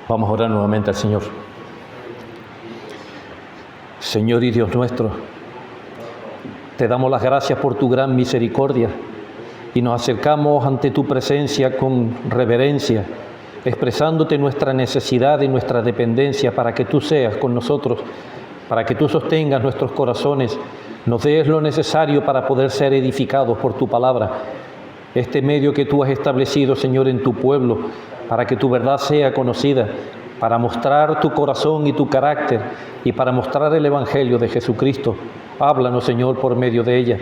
Vamos a orar nuevamente al Señor. Señor y Dios nuestro, te damos las gracias por tu gran misericordia y nos acercamos ante tu presencia con reverencia, expresándote nuestra necesidad y nuestra dependencia para que tú seas con nosotros, para que tú sostengas nuestros corazones, nos des lo necesario para poder ser edificados por tu palabra. Este medio que tú has establecido, Señor, en tu pueblo, para que tu verdad sea conocida, para mostrar tu corazón y tu carácter y para mostrar el Evangelio de Jesucristo. Háblanos, Señor, por medio de ella.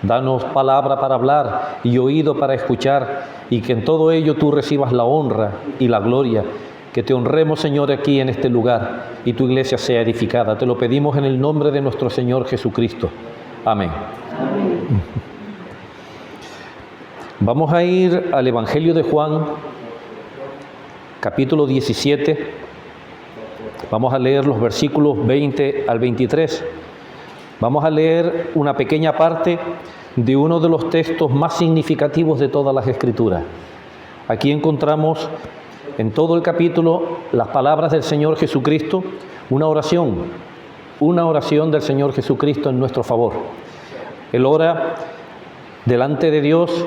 Danos palabra para hablar y oído para escuchar, y que en todo ello tú recibas la honra y la gloria. Que te honremos, Señor, aquí en este lugar y tu iglesia sea edificada. Te lo pedimos en el nombre de nuestro Señor Jesucristo. Amén. Amén. Vamos a ir al Evangelio de Juan, capítulo 17. Vamos a leer los versículos 20 al 23. Vamos a leer una pequeña parte de uno de los textos más significativos de todas las Escrituras. Aquí encontramos en todo el capítulo las palabras del Señor Jesucristo, una oración del Señor Jesucristo en nuestro favor. Él ora delante de Dios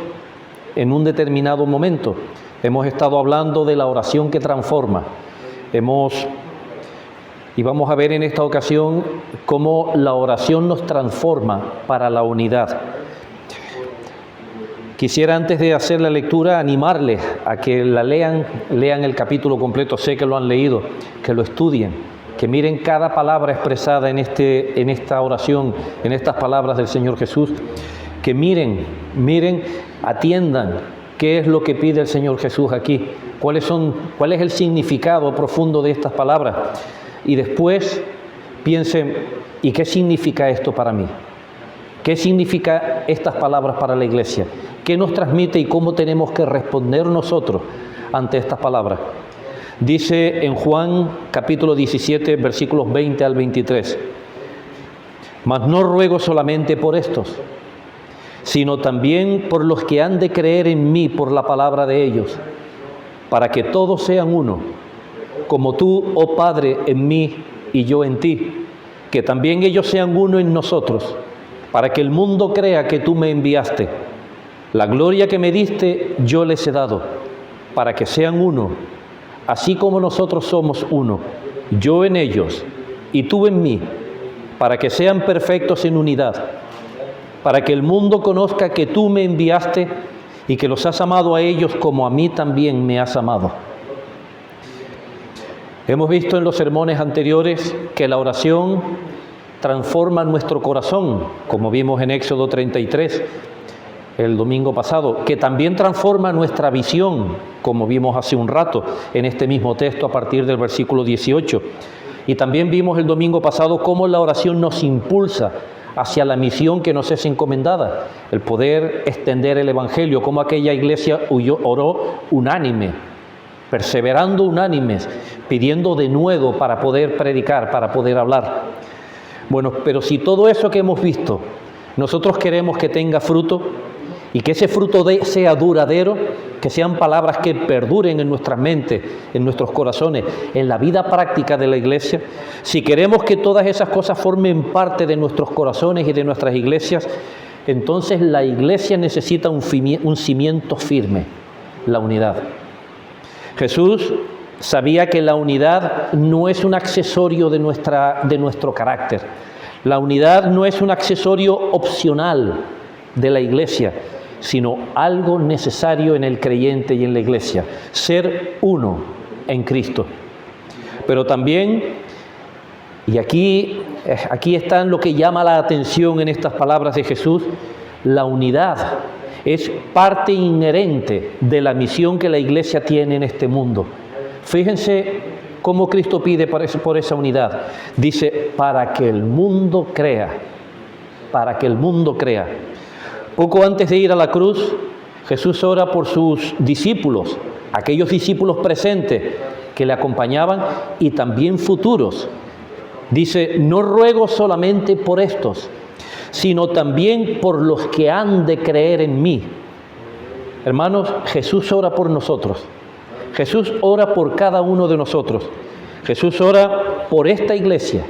en un determinado momento. Hemos estado hablando de la oración que transforma. Y vamos a ver en esta ocasión cómo la oración nos transforma para la unidad. Quisiera, antes de hacer la lectura, animarles a que la lean el capítulo completo. Sé que lo han leído, que lo estudien, que miren cada palabra expresada en esta oración, en estas palabras del Señor Jesús, que miren, atiendan qué es lo que pide el Señor Jesús aquí, cuál es el significado profundo de estas palabras, y después piensen, ¿y qué significa esto para mí? ¿Qué significa estas palabras para la iglesia? ¿Qué nos transmite y cómo tenemos que responder nosotros ante estas palabras? Dice en Juan capítulo 17, versículos 20 al 23, «Mas no ruego solamente por estos, sino también por los que han de creer en mí por la palabra de ellos, para que todos sean uno, como tú, oh Padre, en mí y yo en ti, que también ellos sean uno en nosotros, para que el mundo crea que tú me enviaste. La gloria que me diste yo les he dado, para que sean uno, así como nosotros somos uno, yo en ellos y tú en mí, para que sean perfectos en unidad, para que el mundo conozca que tú me enviaste y que los has amado a ellos como a mí también me has amado». Hemos visto en los sermones anteriores que la oración transforma nuestro corazón, como vimos en Éxodo 33 el domingo pasado, que también transforma nuestra visión, como vimos hace un rato en este mismo texto a partir del versículo 18. Y también vimos el domingo pasado cómo la oración nos impulsa hacia la misión que nos es encomendada, el poder extender el Evangelio, como aquella iglesia oró unánime, perseverando unánimes, pidiendo de nuevo para poder predicar, para poder hablar. Bueno, pero si todo eso que hemos visto, nosotros queremos que tenga fruto y que ese fruto sea duradero, que sean palabras que perduren en nuestras mentes, en nuestros corazones, en la vida práctica de la iglesia, si queremos que todas esas cosas formen parte de nuestros corazones y de nuestras iglesias, entonces la iglesia necesita un cimiento firme, la unidad. Jesús sabía que la unidad no es un accesorio de nuestro carácter. La unidad no es un accesorio opcional de la iglesia, sino algo necesario en el creyente y en la iglesia. Ser uno en Cristo. Pero también, y aquí está lo que llama la atención en estas palabras de Jesús, la unidad es parte inherente de la misión que la iglesia tiene en este mundo. Fíjense cómo Cristo pide por esa unidad. Dice, para que el mundo crea, para que el mundo crea. Poco antes de ir a la cruz, Jesús ora por sus discípulos, aquellos discípulos presentes que le acompañaban y también futuros. Dice, no ruego solamente por estos, sino también por los que han de creer en mí. Hermanos, Jesús ora por nosotros. Jesús ora por cada uno de nosotros. Jesús ora por esta iglesia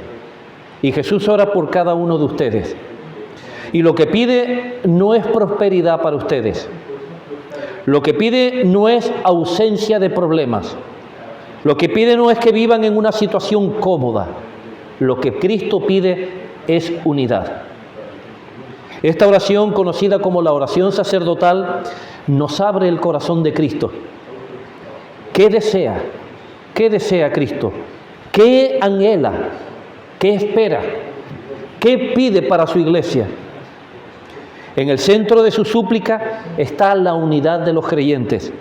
y Jesús ora por cada uno de ustedes. Y lo que pide no es prosperidad para ustedes. Lo que pide no es ausencia de problemas. Lo que pide no es que vivan en una situación cómoda. Lo que Cristo pide es unidad. Esta oración, conocida como la oración sacerdotal, nos abre el corazón de Cristo. ¿Qué desea? ¿Qué desea Cristo? ¿Qué anhela? ¿Qué espera? ¿Qué pide para su iglesia? En el centro de su súplica está la unidad de los creyentes,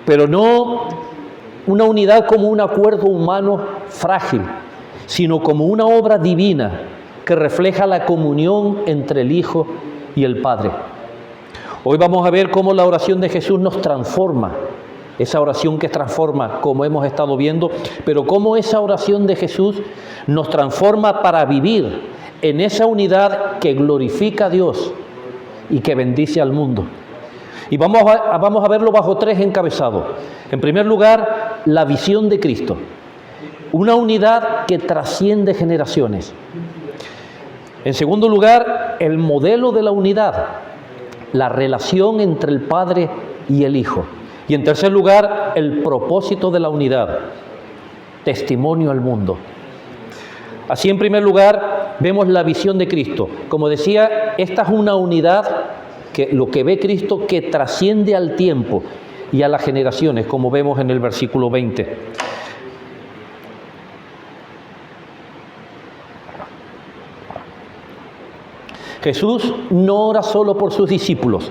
pero no una unidad como un acuerdo humano frágil, sino como una obra divina que refleja la comunión entre el Hijo y el Padre. Hoy vamos a ver cómo la oración de Jesús nos transforma, esa oración que transforma, como hemos estado viendo, pero cómo esa oración de Jesús nos transforma para vivir en esa unidad que glorifica a Dios y que bendice al mundo. Y vamos a verlo bajo 3 encabezados. En primer lugar, la visión de Cristo. Una unidad que trasciende generaciones. En segundo lugar, el modelo de la unidad. La relación entre el Padre y el Hijo. Y en tercer lugar, el propósito de la unidad. Testimonio al mundo. Así, en primer lugar, vemos la visión de Cristo. Como decía, esta es una unidad, que lo que ve Cristo, que trasciende al tiempo y a las generaciones, como vemos en el versículo 20. Jesús no ora solo por sus discípulos.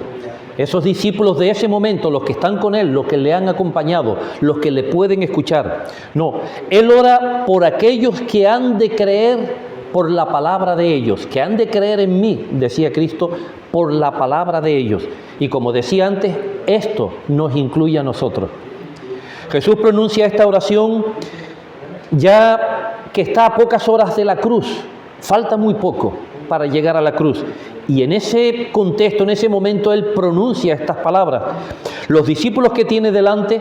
Esos discípulos de ese momento, los que están con Él, los que le han acompañado, los que le pueden escuchar. No, Él ora por aquellos que han de creer por la palabra de ellos, que han de creer en mí, decía Cristo, por la palabra de ellos. Y como decía antes, esto nos incluye a nosotros. Jesús pronuncia esta oración ya que está a pocas horas de la cruz. Falta muy poco para llegar a la cruz. Y en ese contexto, en ese momento, Él pronuncia estas palabras. Los discípulos que tiene delante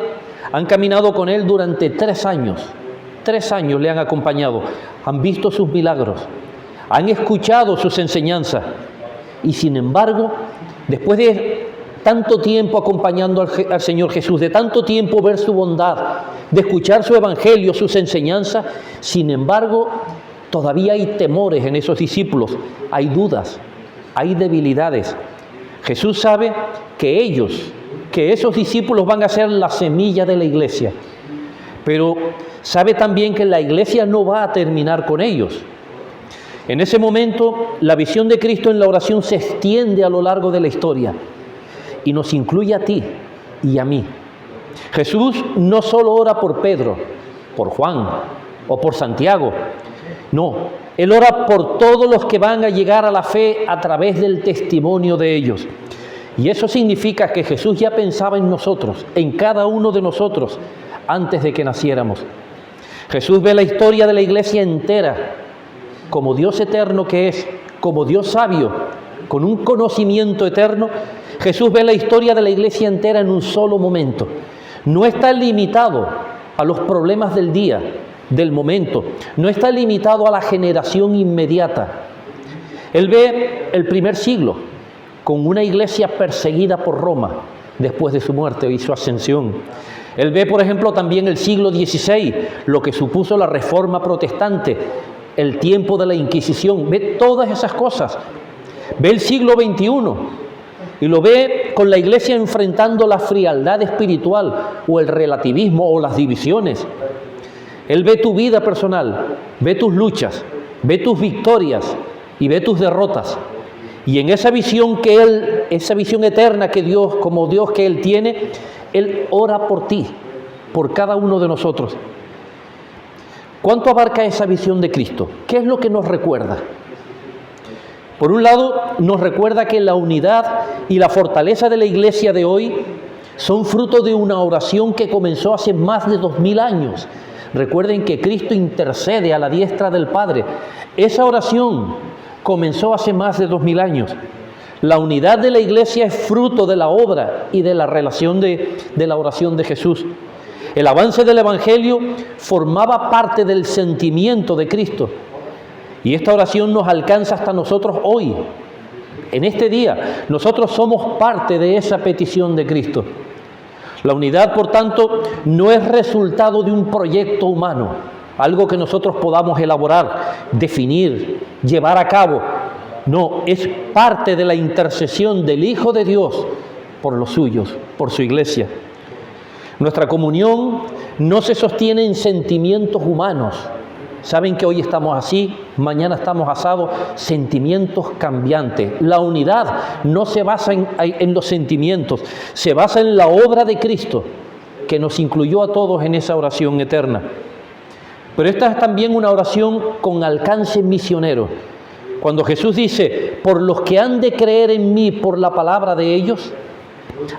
han caminado con Él durante 3 años. 3 años le han acompañado. Han visto sus milagros. Han escuchado sus enseñanzas. Y sin embargo, después de tanto tiempo acompañando al Señor Jesús, de tanto tiempo ver su bondad, de escuchar su evangelio, sus enseñanzas, sin embargo, todavía hay temores en esos discípulos, hay dudas, hay debilidades. Jesús sabe que esos discípulos van a ser la semilla de la iglesia, pero sabe también que la iglesia no va a terminar con ellos. En ese momento, la visión de Cristo en la oración se extiende a lo largo de la historia y nos incluye a ti y a mí. Jesús no solo ora por Pedro, por Juan o por Santiago. No, Él ora por todos los que van a llegar a la fe a través del testimonio de ellos. Y eso significa que Jesús ya pensaba en nosotros, en cada uno de nosotros, antes de que naciéramos. Jesús ve la historia de la iglesia entera, como Dios eterno que es, como Dios sabio, con un conocimiento eterno. Jesús ve la historia de la iglesia entera en un solo momento. No está limitado a los problemas del día, del momento. No está limitado a la generación inmediata. Él ve el primer siglo con una iglesia perseguida por Roma después de su muerte y su ascensión. Él ve, por ejemplo, también el siglo XVI, lo que supuso la Reforma Protestante, el tiempo de la Inquisición. Ve todas esas cosas. Ve el siglo XXI y lo ve con la iglesia enfrentando la frialdad espiritual o el relativismo o las divisiones. Él ve tu vida personal, ve tus luchas, ve tus victorias y ve tus derrotas. Y en esa visión esa visión eterna que Dios, como Dios que Él tiene, Él ora por ti, por cada uno de nosotros. ¿Cuánto abarca esa visión de Cristo? ¿Qué es lo que nos recuerda? Por un lado, nos recuerda que la unidad y la fortaleza de la iglesia de hoy son fruto de una oración que comenzó hace más de 2000 años. Recuerden que Cristo intercede a la diestra del Padre. Esa oración comenzó hace más de 2000 años. La unidad de la iglesia es fruto de la obra y de la relación de la oración de Jesús. el avance del Evangelio formaba parte del sentimiento de Cristo. Y esta oración nos alcanza hasta nosotros hoy, en este día. Nosotros somos parte de esa petición de Cristo. La unidad, por tanto, no es resultado de un proyecto humano, algo que nosotros podamos elaborar, definir, llevar a cabo. No, es parte de la intercesión del Hijo de Dios por los suyos, por su iglesia. Nuestra comunión no se sostiene en sentimientos humanos. Saben que hoy estamos así, mañana estamos asados, sentimientos cambiantes. La unidad no se basa en los sentimientos, se basa en la obra de Cristo, que nos incluyó a todos en esa oración eterna. Pero esta es también una oración con alcance misionero. Cuando Jesús dice, por los que han de creer en mí por la palabra de ellos,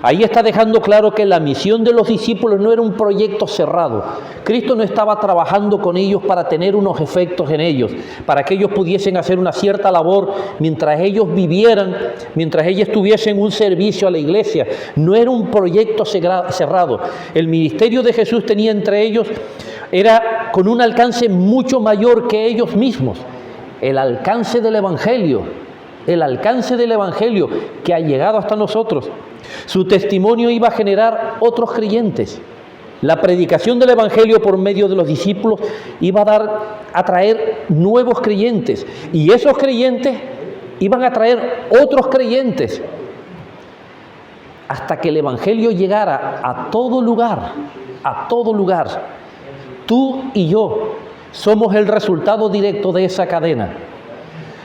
ahí está dejando claro que la misión de los discípulos no era un proyecto cerrado. Cristo no estaba trabajando con ellos para tener unos efectos en ellos, para que ellos pudiesen hacer una cierta labor mientras ellos vivieran, mientras ellos tuviesen un servicio a la iglesia. No era un proyecto cerrado. El ministerio de Jesús tenía entre ellos, era con un alcance mucho mayor que ellos mismos. El alcance del Evangelio que ha llegado hasta nosotros. Su testimonio iba a generar otros creyentes. La predicación del Evangelio por medio de los discípulos iba a traer nuevos creyentes, y esos creyentes iban a traer otros creyentes, hasta que el Evangelio llegara a todo lugar, a todo lugar. Tú y yo somos el resultado directo de esa cadena.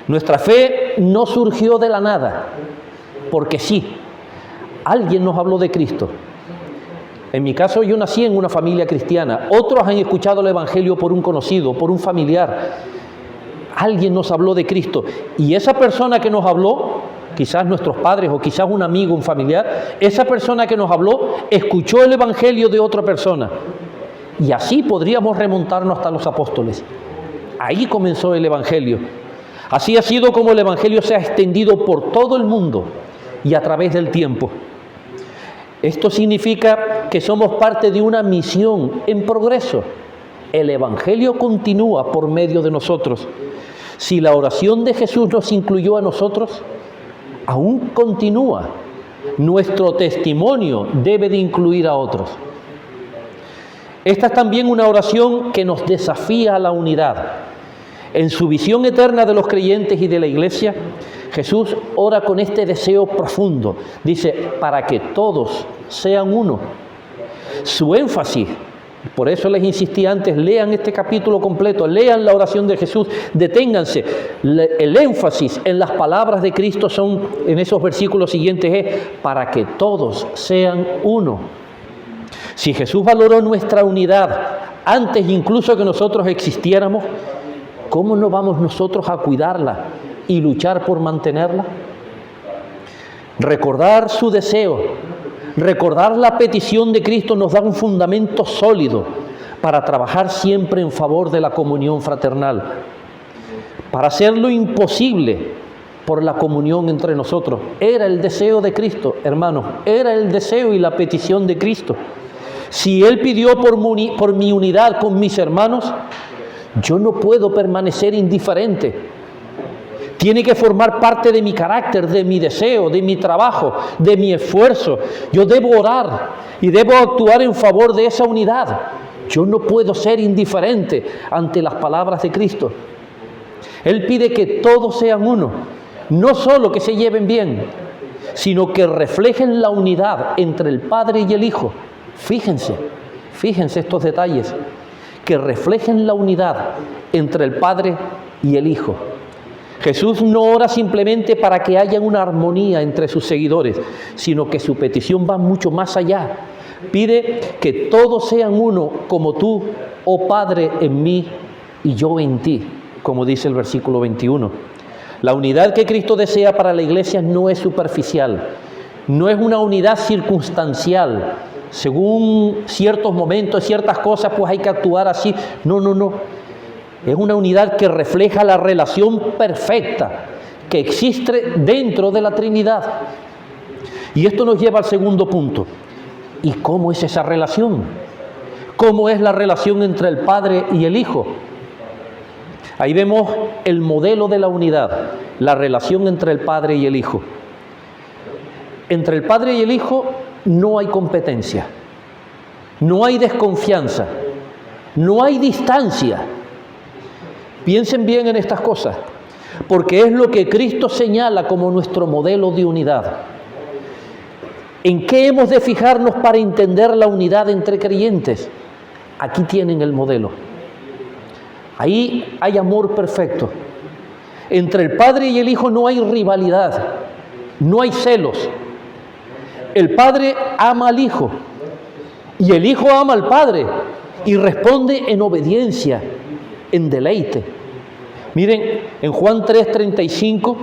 Nuestra fe no surgió de la nada, porque sí, alguien nos habló de Cristo. En mi caso, yo nací en una familia cristiana. Otros han escuchado el Evangelio por un conocido, por un familiar. Alguien nos habló de Cristo. Y esa persona que nos habló, quizás nuestros padres o quizás un amigo, un familiar, esa persona que nos habló escuchó el Evangelio de otra persona. Y así podríamos remontarnos hasta los apóstoles. Ahí comenzó el Evangelio. Así ha sido como el Evangelio se ha extendido por todo el mundo y a través del tiempo. Esto significa que somos parte de una misión en progreso. El Evangelio continúa por medio de nosotros. Si la oración de Jesús nos incluyó a nosotros, aún continúa. Nuestro testimonio debe de incluir a otros. Esta es también una oración que nos desafía a la unidad. En su visión eterna de los creyentes y de la iglesia, Jesús ora con este deseo profundo. Dice, para que todos sean uno. Su énfasis, por eso les insistí antes, lean este capítulo completo, lean la oración de Jesús, deténganse. El énfasis en las palabras de Cristo son, en esos versículos siguientes, es para que todos sean uno. Si Jesús valoró nuestra unidad antes incluso que nosotros existiéramos, ¿cómo no vamos nosotros a cuidarla y luchar por mantenerla? Recordar su deseo, recordar la petición de Cristo nos da un fundamento sólido para trabajar siempre en favor de la comunión fraternal, para hacer lo imposible por la comunión entre nosotros. Era el deseo de Cristo, hermanos, era el deseo y la petición de Cristo. Si Él pidió por mi unidad con mis hermanos, yo no puedo permanecer indiferente. Tiene que formar parte de mi carácter, de mi deseo, de mi trabajo, de mi esfuerzo. Yo debo orar y debo actuar en favor de esa unidad. Yo no puedo ser indiferente ante las palabras de Cristo. Él pide que todos sean uno, no solo que se lleven bien, sino que reflejen la unidad entre el Padre y el Hijo. Fíjense estos detalles, que reflejen la unidad entre el Padre y el Hijo. Jesús no ora simplemente para que haya una armonía entre sus seguidores, sino que su petición va mucho más allá. Pide que todos sean uno, como tú, oh Padre, en mí y yo en ti, como dice el versículo 21. La unidad que Cristo desea para la iglesia no es superficial, no es una unidad circunstancial. Según ciertos momentos, ciertas cosas, pues hay que actuar así. No. Es una unidad que refleja la relación perfecta que existe dentro de la Trinidad. Y esto nos lleva al segundo punto. ¿Y cómo es esa relación? cómo es la relación entre el Padre y el Hijo. Ahí vemos el modelo de la unidad, la relación entre el Padre y el Hijo. Entre el Padre y el Hijo no hay competencia, no hay desconfianza, no hay distancia. Piensen bien en estas cosas, porque es lo que Cristo señala como nuestro modelo de unidad. ¿En qué hemos de fijarnos para entender la unidad entre creyentes? Aquí tienen el modelo. Ahí hay amor perfecto. Entre el Padre y el Hijo no hay rivalidad, no hay celos. El Padre ama al Hijo y el Hijo ama al Padre y responde en obediencia, en deleite. Miren, en Juan 3:35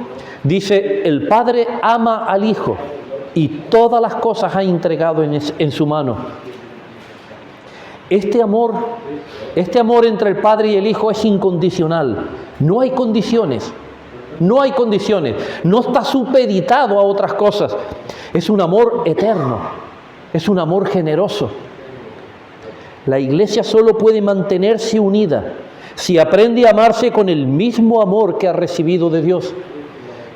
dice, el Padre ama al Hijo y todas las cosas ha entregado en su mano. Este amor entre el Padre y el Hijo es incondicional. No hay condiciones, no está supeditado a otras cosas. Es un amor eterno, es un amor generoso. La Iglesia solo puede mantenerse unida si aprende a amarse con el mismo amor que ha recibido de Dios.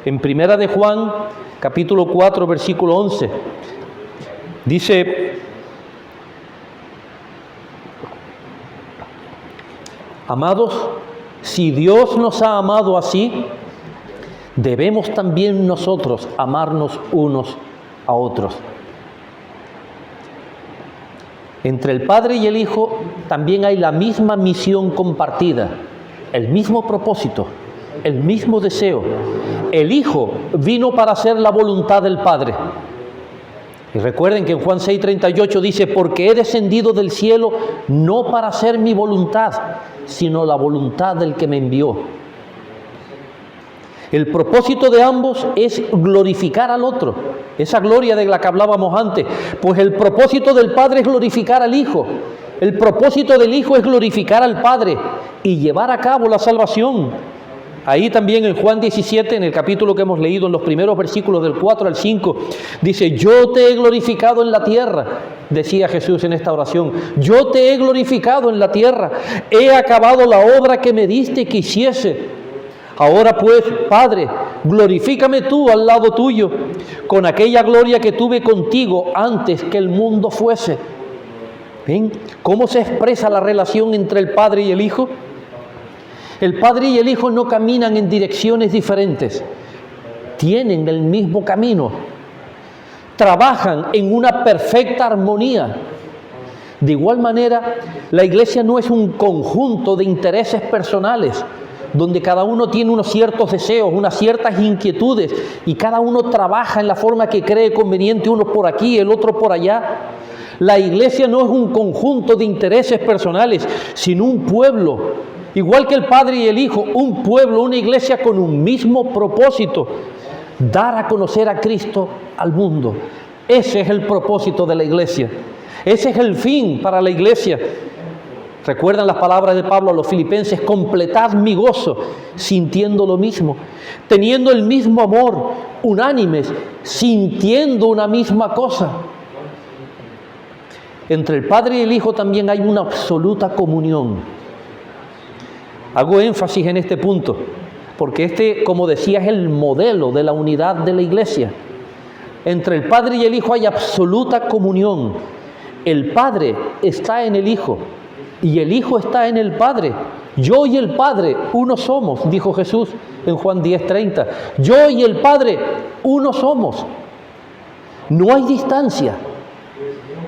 En Primera de Juan, capítulo 4, versículo 11, dice: amados, si Dios nos ha amado así, debemos también nosotros amarnos unos a otros. Entre el Padre y el Hijo también hay la misma misión compartida, el mismo propósito, el mismo deseo. El Hijo vino para hacer la voluntad del Padre. Y recuerden que en Juan 6:38 dice, porque he descendido del cielo no para hacer mi voluntad, sino la voluntad del que me envió. El propósito de ambos es glorificar al otro, esa gloria de la que hablábamos antes, pues el propósito del Padre es glorificar al Hijo, el propósito del Hijo es glorificar al Padre y llevar a cabo la salvación. Ahí también en Juan 17, en el capítulo que hemos leído, en los primeros versículos del 4 al 5, dice, yo te he glorificado en la tierra, decía Jesús en esta oración, yo te he glorificado en la tierra, he acabado la obra que me diste que hiciese. Ahora pues, Padre, glorifícame tú al lado tuyo, con aquella gloria que tuve contigo antes que el mundo fuese. ¿Ven cómo se expresa la relación entre el Padre y el Hijo? El Padre y el Hijo no caminan en direcciones diferentes, tienen el mismo camino, trabajan en una perfecta armonía. De igual manera, la Iglesia no es un conjunto de intereses personales, donde cada uno tiene unos ciertos deseos, unas ciertas inquietudes, y cada uno trabaja en la forma que cree conveniente, uno por aquí, el otro por allá. La Iglesia no es un conjunto de intereses personales, sino un pueblo, igual que el Padre y el Hijo, un pueblo, una iglesia con un mismo propósito, dar a conocer a Cristo al mundo. Ese es el propósito de la iglesia, ese es el fin para la iglesia. ¿Recuerdan las palabras de Pablo a los filipenses? Completad mi gozo, sintiendo lo mismo, teniendo el mismo amor, unánimes, sintiendo una misma cosa. Entre el Padre y el Hijo también hay una absoluta comunión. Hago énfasis en este punto, porque este, como decía, es el modelo de la unidad de la iglesia. Entre el Padre y el Hijo hay absoluta comunión. El Padre está en el Hijo y el Hijo está en el Padre. Yo y el Padre uno somos, dijo Jesús en Juan 10:30. Yo y el Padre uno somos. No hay distancia.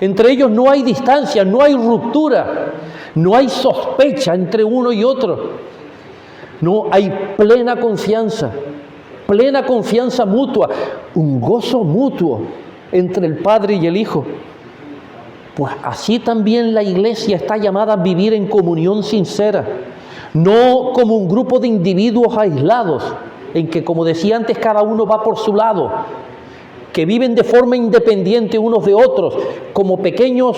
Entre ellos no hay distancia, no hay ruptura, no hay sospecha entre uno y otro. No, hay plena confianza mutua, un gozo mutuo entre el Padre y el Hijo. Pues así también la iglesia está llamada a vivir en comunión sincera, no como un grupo de individuos aislados, en que, como decía antes, cada uno va por su lado, que viven de forma independiente unos de otros, como pequeñas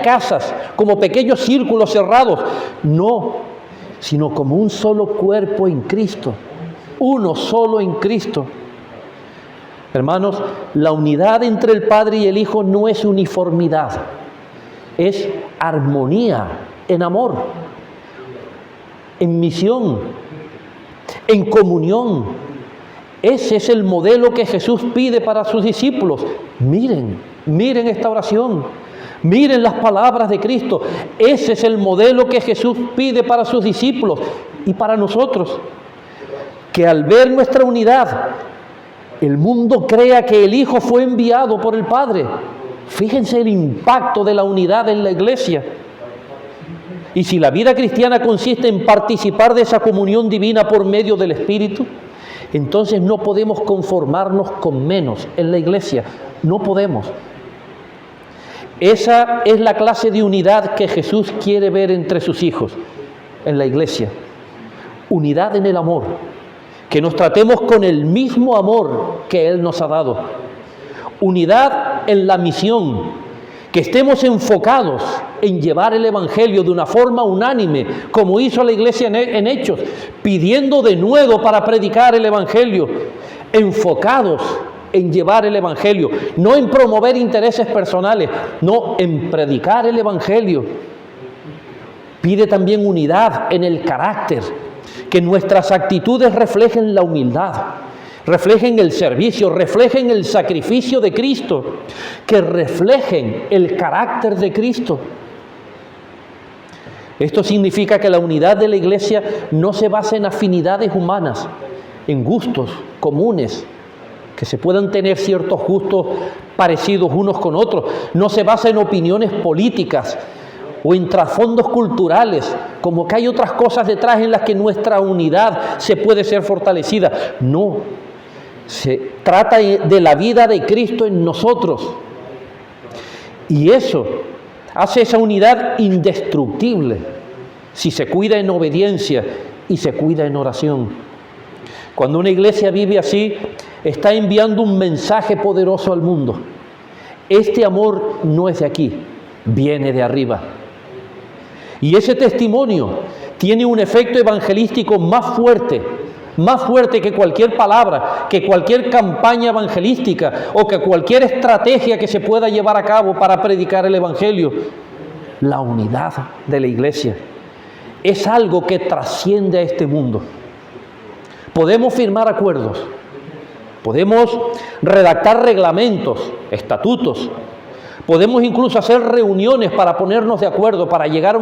casas, como pequeños círculos cerrados. No, sino como un solo cuerpo en Cristo, uno solo en Cristo. Hermanos, la unidad entre el Padre y el Hijo no es uniformidad, es armonía, en amor, en misión, en comunión. Ese es el modelo que Jesús pide para sus discípulos. Miren esta oración. Miren las palabras de Cristo. Ese es el modelo que Jesús pide para sus discípulos y para nosotros. Que al ver nuestra unidad, el mundo crea que el Hijo fue enviado por el Padre. Fíjense el impacto de la unidad en la iglesia. Y si la vida cristiana consiste en participar de esa comunión divina por medio del Espíritu, entonces no podemos conformarnos con menos en la iglesia. No podemos. Esa es la clase de unidad que Jesús quiere ver entre sus hijos en la iglesia. Unidad en el amor. Que nos tratemos con el mismo amor que Él nos ha dado. Unidad en la misión. Que estemos enfocados en llevar el Evangelio de una forma unánime, como hizo la iglesia en Hechos, pidiendo de nuevo para predicar el Evangelio, enfocados en llevar el Evangelio, no en promover intereses personales, no, en predicar el Evangelio. Pide también unidad en el carácter, que nuestras actitudes reflejen la humildad, reflejen el servicio, reflejen el sacrificio de Cristo, que reflejen el carácter de Cristo. Esto significa que la unidad de la iglesia no se basa en afinidades humanas, en gustos comunes, que se puedan tener ciertos gustos parecidos unos con otros. No se basa en opiniones políticas o en trasfondos culturales, como que hay otras cosas detrás en las que nuestra unidad se puede ser fortalecida. No, se trata de la vida de Cristo en nosotros. Y eso hace esa unidad indestructible si se cuida en obediencia y se cuida en oración. Cuando una iglesia vive así, está enviando un mensaje poderoso al mundo. Este amor no es de aquí, viene de arriba. Y ese testimonio tiene un efecto evangelístico más fuerte que cualquier palabra, que cualquier campaña evangelística o que cualquier estrategia que se pueda llevar a cabo para predicar el Evangelio. La unidad de la iglesia es algo que trasciende a este mundo. Podemos firmar acuerdos, podemos redactar reglamentos, estatutos, podemos incluso hacer reuniones para ponernos de acuerdo, para llegar a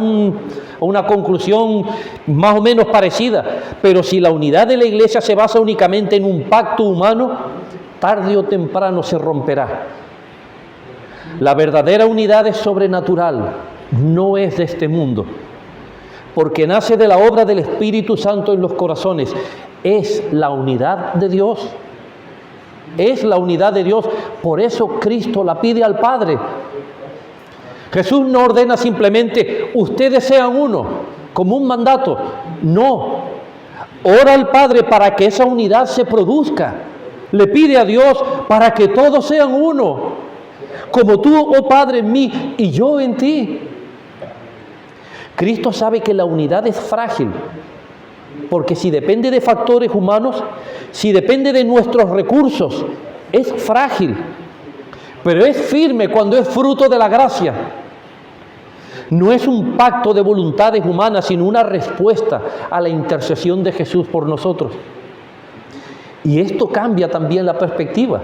una conclusión más o menos parecida. Pero si la unidad de la iglesia se basa únicamente en un pacto humano, tarde o temprano se romperá. La verdadera unidad es sobrenatural, no es de este mundo, porque nace de la obra del Espíritu Santo en los corazones. Es la unidad de Dios. Es la unidad de Dios. Por eso Cristo la pide al Padre. Jesús no ordena simplemente, ustedes sean uno, como un mandato. No. Ora al Padre para que esa unidad se produzca. Le pide a Dios para que todos sean uno. Como tú, oh Padre, en mí y yo en ti. Cristo sabe que la unidad es frágil. Porque si depende de factores humanos, si depende de nuestros recursos, es frágil, pero es firme cuando es fruto de la gracia. No es un pacto de voluntades humanas, sino una respuesta a la intercesión de Jesús por nosotros. Y esto cambia también la perspectiva.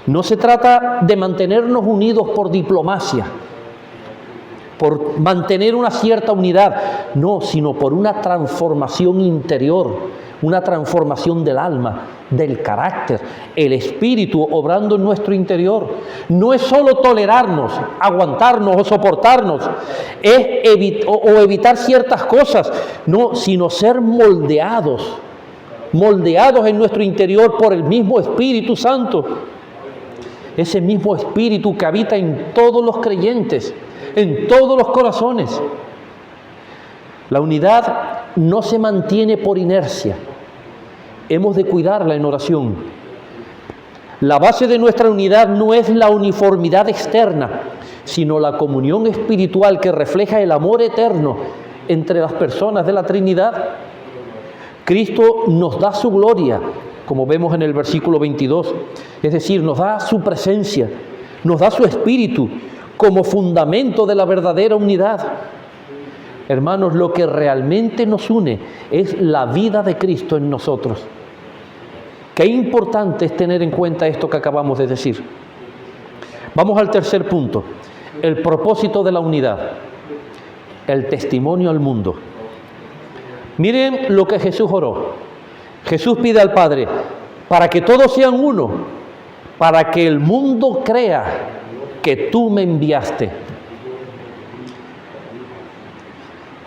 No se trata de mantenernos unidos por diplomacia, por mantener una cierta unidad, no, sino por una transformación interior, una transformación del alma, del carácter, el espíritu obrando en nuestro interior. No es solo tolerarnos, aguantarnos o soportarnos, es evitar ciertas cosas, no, sino ser moldeados en nuestro interior por el mismo Espíritu Santo. Ese mismo Espíritu que habita en todos los creyentes, en todos los corazones. La unidad no se mantiene por inercia. Hemos de cuidarla en oración. La base de nuestra unidad no es la uniformidad externa, sino la comunión espiritual que refleja el amor eterno entre las personas de la Trinidad. Cristo nos da su gloria, como vemos en el versículo 22, es decir, nos da su presencia, nos da su espíritu, como fundamento de la verdadera unidad. Hermanos, lo que realmente nos une es la vida de Cristo en nosotros. Qué importante es tener en cuenta esto que acabamos de decir. Vamos al tercer punto, el propósito de la unidad, el testimonio al mundo. Miren lo que Jesús oró. Jesús pide al Padre, para que todos sean uno, para que el mundo crea que tú me enviaste.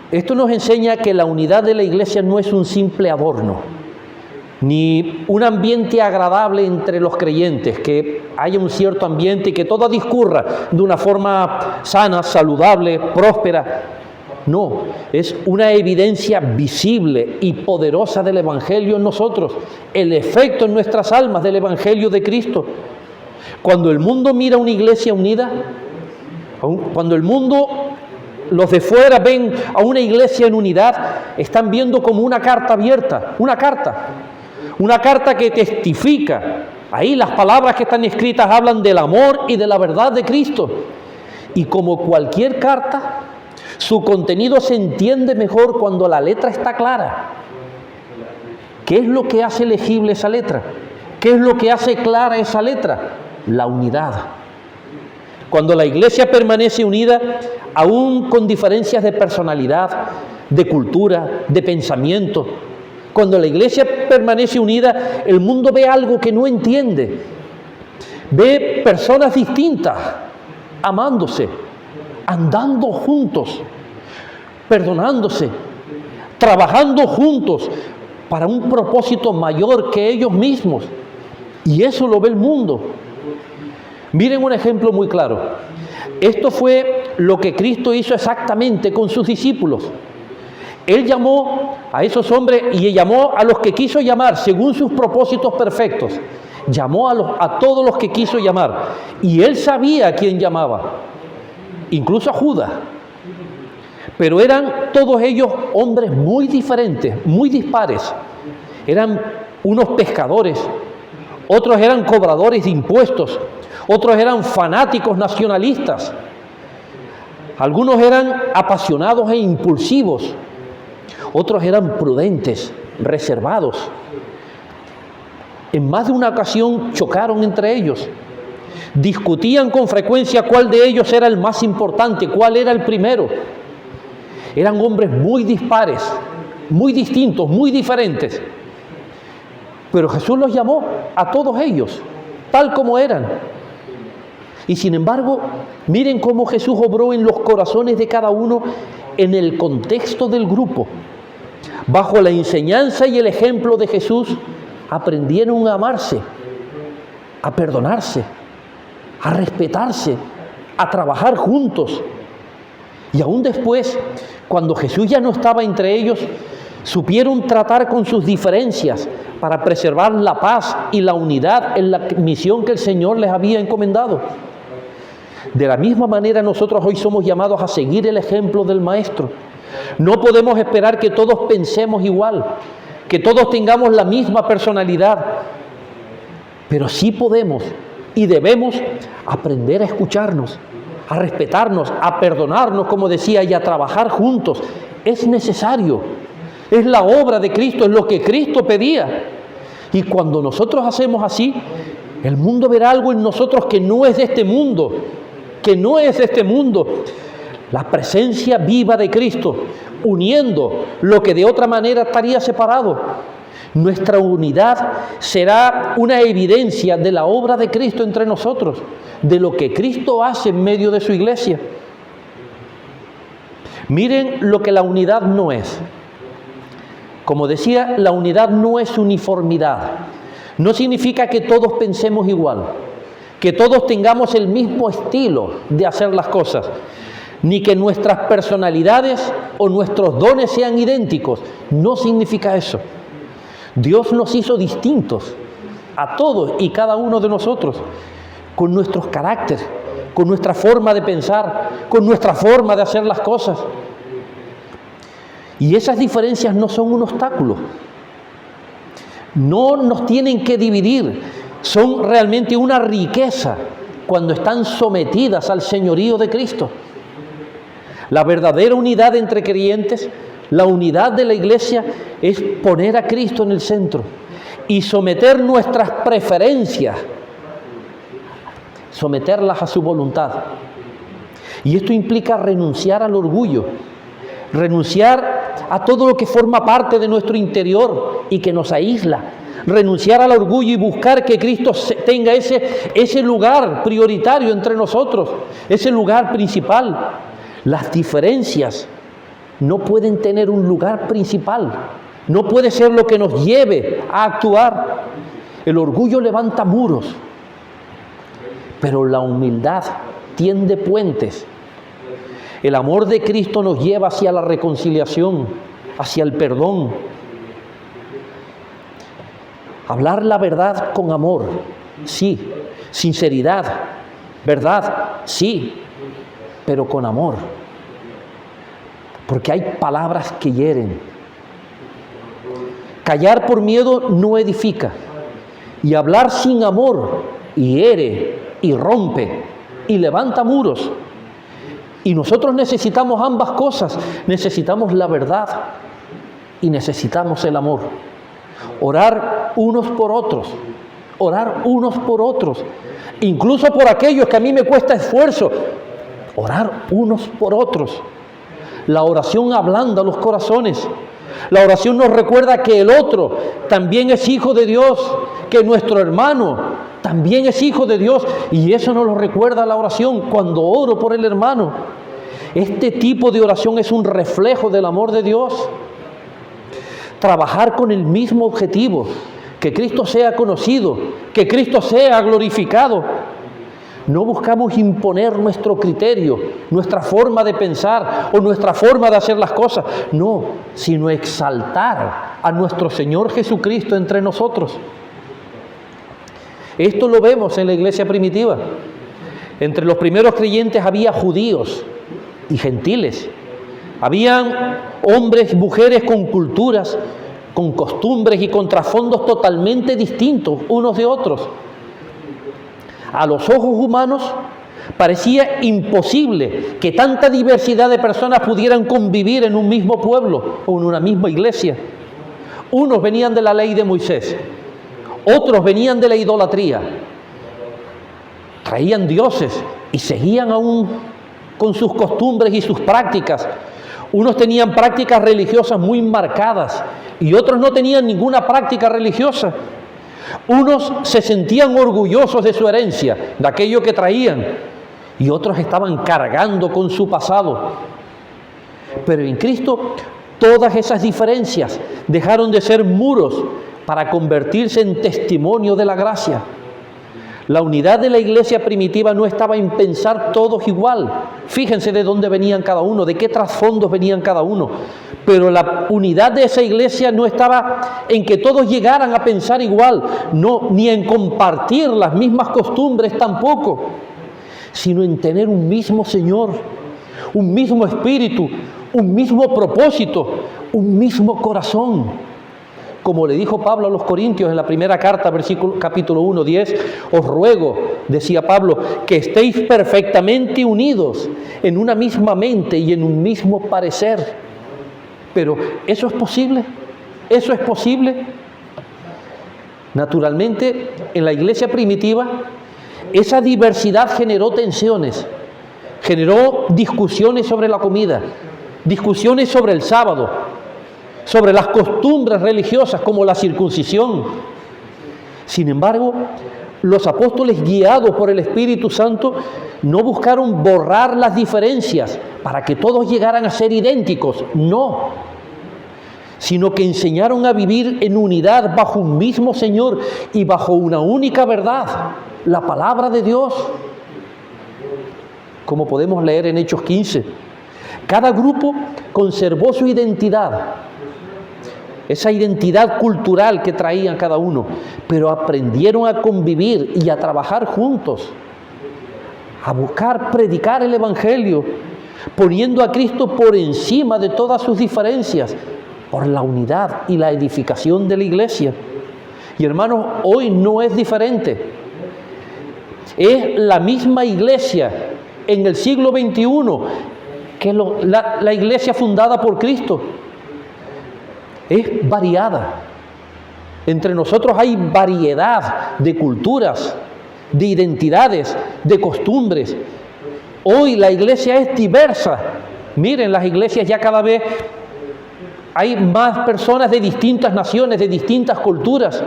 Esto nos enseña que la unidad de la Iglesia no es un simple adorno, ni un ambiente agradable entre los creyentes, que haya un cierto ambiente y que todo discurra de una forma sana, saludable, próspera. No, es una evidencia visible y poderosa del Evangelio en nosotros, el efecto en nuestras almas del Evangelio de Cristo. Cuando el mundo mira una iglesia unida, cuando el mundo, los de fuera ven a una iglesia en unidad, están viendo como una carta abierta, una carta que testifica. Ahí las palabras que están escritas hablan del amor y de la verdad de Cristo. Y como cualquier carta, su contenido se entiende mejor cuando la letra está clara. ¿Qué es lo que hace legible esa letra? ¿Qué es lo que hace clara esa letra? La unidad. Cuando la iglesia permanece unida, aún con diferencias de personalidad, de cultura, de pensamiento, cuando la iglesia permanece unida, el mundo ve algo que no entiende. Ve personas distintas, amándose, andando juntos, perdonándose, trabajando juntos para un propósito mayor que ellos mismos. Y eso lo ve el mundo. Miren un ejemplo muy claro. Esto fue lo que Cristo hizo exactamente con sus discípulos. Él llamó a esos hombres y llamó a los que quiso llamar según sus propósitos perfectos. Llamó a todos los que quiso llamar. Y Él sabía a quién llamaba, incluso a Judas. Pero eran todos ellos hombres muy diferentes, muy dispares. Eran unos pescadores, otros eran cobradores de impuestos, otros eran fanáticos nacionalistas, algunos eran apasionados e impulsivos, otros eran prudentes, reservados. En más de una ocasión chocaron entre ellos, discutían con frecuencia cuál de ellos era el más importante, cuál era el primero. Eran hombres muy dispares, muy distintos, muy diferentes. Pero Jesús los llamó a todos ellos, tal como eran. Y sin embargo, miren cómo Jesús obró en los corazones de cada uno en el contexto del grupo. Bajo la enseñanza y el ejemplo de Jesús, aprendieron a amarse, a perdonarse, a respetarse, a trabajar juntos. Y aún después, cuando Jesús ya no estaba entre ellos, supieron tratar con sus diferencias para preservar la paz y la unidad en la misión que el Señor les había encomendado. De la misma manera, nosotros hoy somos llamados a seguir el ejemplo del Maestro. No podemos esperar que todos pensemos igual, que todos tengamos la misma personalidad, pero sí podemos y debemos aprender a escucharnos, a respetarnos, a perdonarnos, como decía, y a trabajar juntos. Es necesario, es la obra de Cristo, es lo que Cristo pedía. Y cuando nosotros hacemos así, el mundo verá algo en nosotros que no es de este mundo, La presencia viva de Cristo, uniendo lo que de otra manera estaría separado. Nuestra unidad será una evidencia de la obra de Cristo entre nosotros, de lo que Cristo hace en medio de su iglesia. Miren lo que la unidad no es. Como decía, la unidad no es uniformidad. No significa que todos pensemos igual, que todos tengamos el mismo estilo de hacer las cosas, ni que nuestras personalidades o nuestros dones sean idénticos. No significa eso. Dios nos hizo distintos a todos y cada uno de nosotros, con nuestros caracteres, con nuestra forma de pensar, con nuestra forma de hacer las cosas. Y esas diferencias no son un obstáculo, no nos tienen que dividir, son realmente una riqueza cuando están sometidas al señorío de Cristo. La verdadera unidad entre creyentes, la unidad de la iglesia, es poner a Cristo en el centro y someter nuestras preferencias, someterlas a su voluntad. Y esto implica renunciar al orgullo, renunciar a todo lo que forma parte de nuestro interior y que nos aísla, renunciar al orgullo y buscar que Cristo tenga ese lugar prioritario entre nosotros, ese lugar principal. Las diferencias no pueden tener un lugar principal, no puede ser lo que nos lleve a actuar. El orgullo levanta muros, pero la humildad tiende puentes. El amor de Cristo nos lleva hacia la reconciliación, hacia el perdón. Hablar la verdad con amor, sí. Sinceridad, verdad, sí, pero con amor. Porque hay palabras que hieren. Callar por miedo no edifica. Y hablar sin amor hiere y rompe y levanta muros. Y nosotros necesitamos ambas cosas. Necesitamos la verdad y necesitamos el amor. Orar unos por otros. Orar unos por otros. Incluso por aquellos que a mí me cuesta esfuerzo. Orar unos por otros. La oración ablanda los corazones. La oración nos recuerda que el otro también es hijo de Dios, que nuestro hermano también es hijo de Dios, y eso nos lo recuerda la oración cuando oro por el hermano. Este tipo de oración es un reflejo del amor de Dios. Trabajar con el mismo objetivo, que Cristo sea conocido, que Cristo sea glorificado. No buscamos imponer nuestro criterio, nuestra forma de pensar o nuestra forma de hacer las cosas. No, sino exaltar a nuestro Señor Jesucristo entre nosotros. Esto lo vemos en la iglesia primitiva. Entre los primeros creyentes había judíos y gentiles. Habían hombres y mujeres con culturas, con costumbres y con trasfondos totalmente distintos unos de otros. A los ojos humanos parecía imposible que tanta diversidad de personas pudieran convivir en un mismo pueblo o en una misma iglesia. Unos venían de la ley de Moisés, otros venían de la idolatría, traían dioses y seguían aún con sus costumbres y sus prácticas. Unos tenían prácticas religiosas muy marcadas y otros no tenían ninguna práctica religiosa. Unos se sentían orgullosos de su herencia, de aquello que traían, y otros estaban cargando con su pasado. Pero en Cristo todas esas diferencias dejaron de ser muros para convertirse en testimonio de la gracia. La unidad de la iglesia primitiva no estaba en pensar todos igual. Fíjense de dónde venían cada uno, de qué trasfondos venían cada uno. Pero la unidad de esa iglesia no estaba en que todos llegaran a pensar igual, no, ni en compartir las mismas costumbres tampoco, sino en tener un mismo Señor, un mismo espíritu, un mismo propósito, un mismo corazón. Como le dijo Pablo a los Corintios en la primera carta, capítulo 1, 10, os ruego, decía Pablo, que estéis perfectamente unidos en una misma mente y en un mismo parecer. Pero ¿eso es posible? ¿Eso es posible? Naturalmente, en la iglesia primitiva, esa diversidad generó tensiones, generó discusiones sobre la comida, discusiones sobre el sábado, sobre las costumbres religiosas como la circuncisión. Sin embargo, los apóstoles, guiados por el Espíritu Santo, no buscaron borrar las diferencias para que todos llegaran a ser idénticos, no, sino que enseñaron a vivir en unidad bajo un mismo Señor y bajo una única verdad, la palabra de Dios. Como podemos leer en Hechos 15, cada grupo conservó su identidad, esa identidad cultural que traían cada uno, pero aprendieron a convivir y a trabajar juntos, a buscar predicar el Evangelio, poniendo a Cristo por encima de todas sus diferencias, por la unidad y la edificación de la iglesia. Y hermanos, hoy no es diferente. Es la misma iglesia en el siglo XXI que la iglesia fundada por Cristo. Es variada. Entre nosotros hay variedad de culturas, de identidades, de costumbres. Hoy la iglesia es diversa. Miren, las iglesias ya cada vez hay más personas de distintas naciones, de distintas culturas.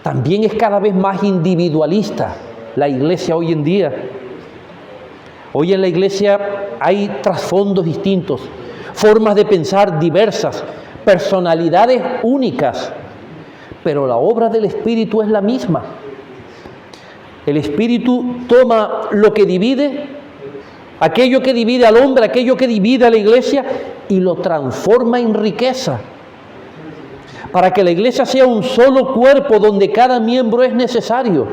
También es cada vez más individualista la iglesia hoy en día. Hoy en la iglesia hay trasfondos distintos, formas de pensar diversas, personalidades únicas, pero la obra del Espíritu es la misma. El Espíritu toma lo que divide, aquello que divide al hombre, aquello que divide a la iglesia, y lo transforma en riqueza, para que la iglesia sea un solo cuerpo donde cada miembro es necesario.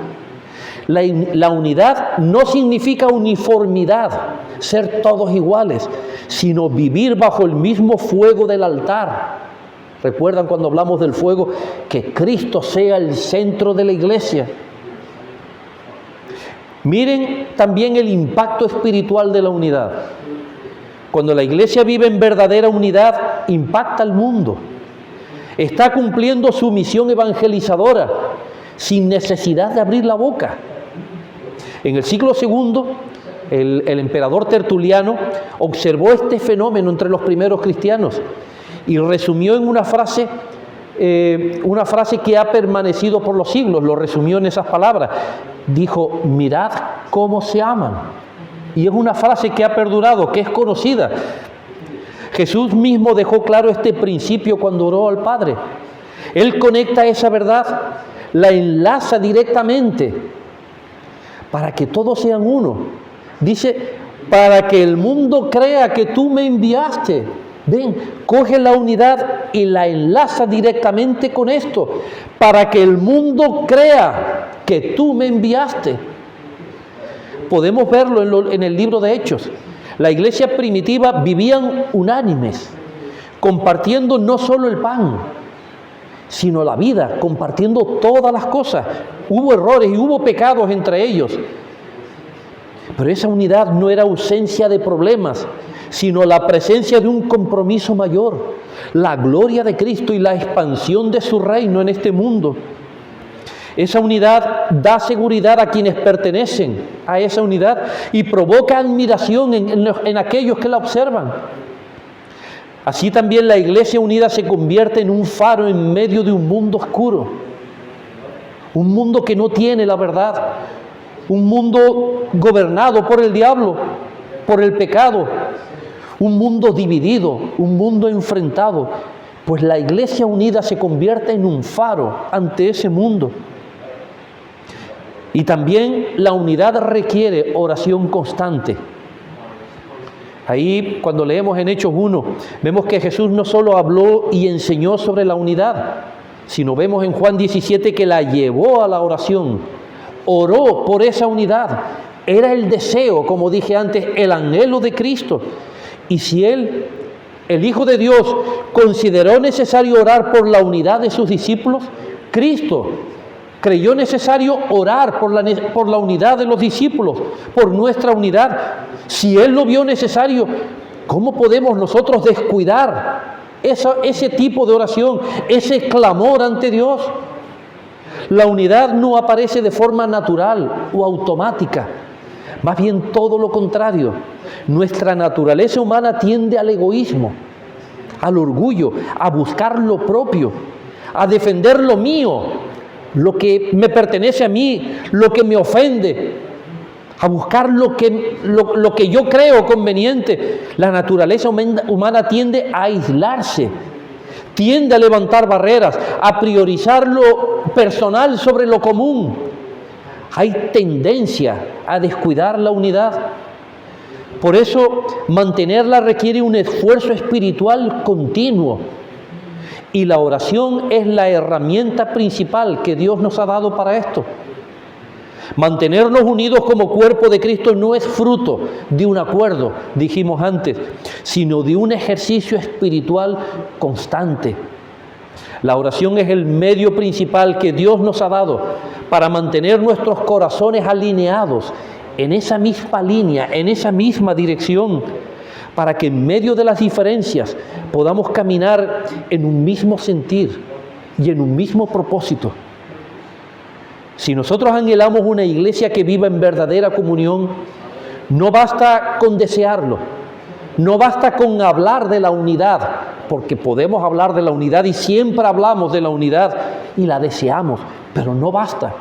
La unidad no significa uniformidad, ser todos iguales, sino vivir bajo el mismo fuego del altar. ¿Recuerdan cuando hablamos del fuego? Que Cristo sea el centro de la iglesia. Miren también el impacto espiritual de la unidad. Cuando la iglesia vive en verdadera unidad, impacta al mundo. Está cumpliendo su misión evangelizadora sin necesidad de abrir la boca. En el siglo II, el emperador Tertuliano observó este fenómeno entre los primeros cristianos y resumió en una frase que ha permanecido por los siglos. Lo resumió en esas palabras. Dijo: mirad cómo se aman. Y es una frase que ha perdurado, que es conocida. Jesús mismo dejó claro este principio cuando oró al Padre. Él conecta esa verdad, la enlaza directamente para que todos sean uno. Dice: para que el mundo crea que tú me enviaste. Ven, coge la unidad y la enlaza directamente con esto, para que el mundo crea que tú me enviaste. Podemos verlo en el libro de Hechos. La iglesia primitiva vivían unánimes, compartiendo no solo el pan, sino la vida, compartiendo todas las cosas. Hubo errores y hubo pecados entre ellos, pero esa unidad no era ausencia de problemas, sino la presencia de un compromiso mayor, la gloria de Cristo y la expansión de su reino en este mundo. Esa unidad da seguridad a quienes pertenecen a esa unidad y provoca admiración en aquellos que la observan. Así también la iglesia unida se convierte en un faro en medio de un mundo oscuro, un mundo que no tiene la verdad, un mundo gobernado por el diablo, por el pecado, un mundo dividido, un mundo enfrentado. Pues la iglesia unida se convierte en un faro ante ese mundo. Y también la unidad requiere oración constante. Ahí, cuando leemos en Hechos 1, vemos que Jesús no solo habló y enseñó sobre la unidad, sino vemos en Juan 17 que la llevó a la oración. Oró por esa unidad. Era el deseo, como dije antes, el anhelo de Cristo. Y si Él, el Hijo de Dios, consideró necesario orar por la unidad de sus discípulos, Cristo creyó necesario orar por la unidad de los discípulos, por nuestra unidad. Si Él lo vio necesario, ¿cómo podemos nosotros descuidar ese tipo de oración, ese clamor ante Dios? La unidad no aparece de forma natural o automática, más bien todo lo contrario. Nuestra naturaleza humana tiende al egoísmo, al orgullo, a buscar lo propio, a defender lo mío, lo que me pertenece a mí, lo que me ofende, a buscar lo que yo creo conveniente. La naturaleza humana tiende a aislarse, tiende a levantar barreras, a priorizar lo personal sobre lo común. Hay tendencia a descuidar la unidad. Por eso, mantenerla requiere un esfuerzo espiritual continuo. Y la oración es la herramienta principal que Dios nos ha dado para esto. Mantenernos unidos como cuerpo de Cristo no es fruto de un acuerdo, dijimos antes, sino de un ejercicio espiritual constante. La oración es el medio principal que Dios nos ha dado para mantener nuestros corazones alineados en esa misma línea, en esa misma dirección, para que en medio de las diferencias podamos caminar en un mismo sentir y en un mismo propósito. Si nosotros anhelamos una iglesia que viva en verdadera comunión, no basta con desearlo, no basta con hablar de la unidad, porque podemos hablar de la unidad y siempre hablamos de la unidad y la deseamos, pero no basta,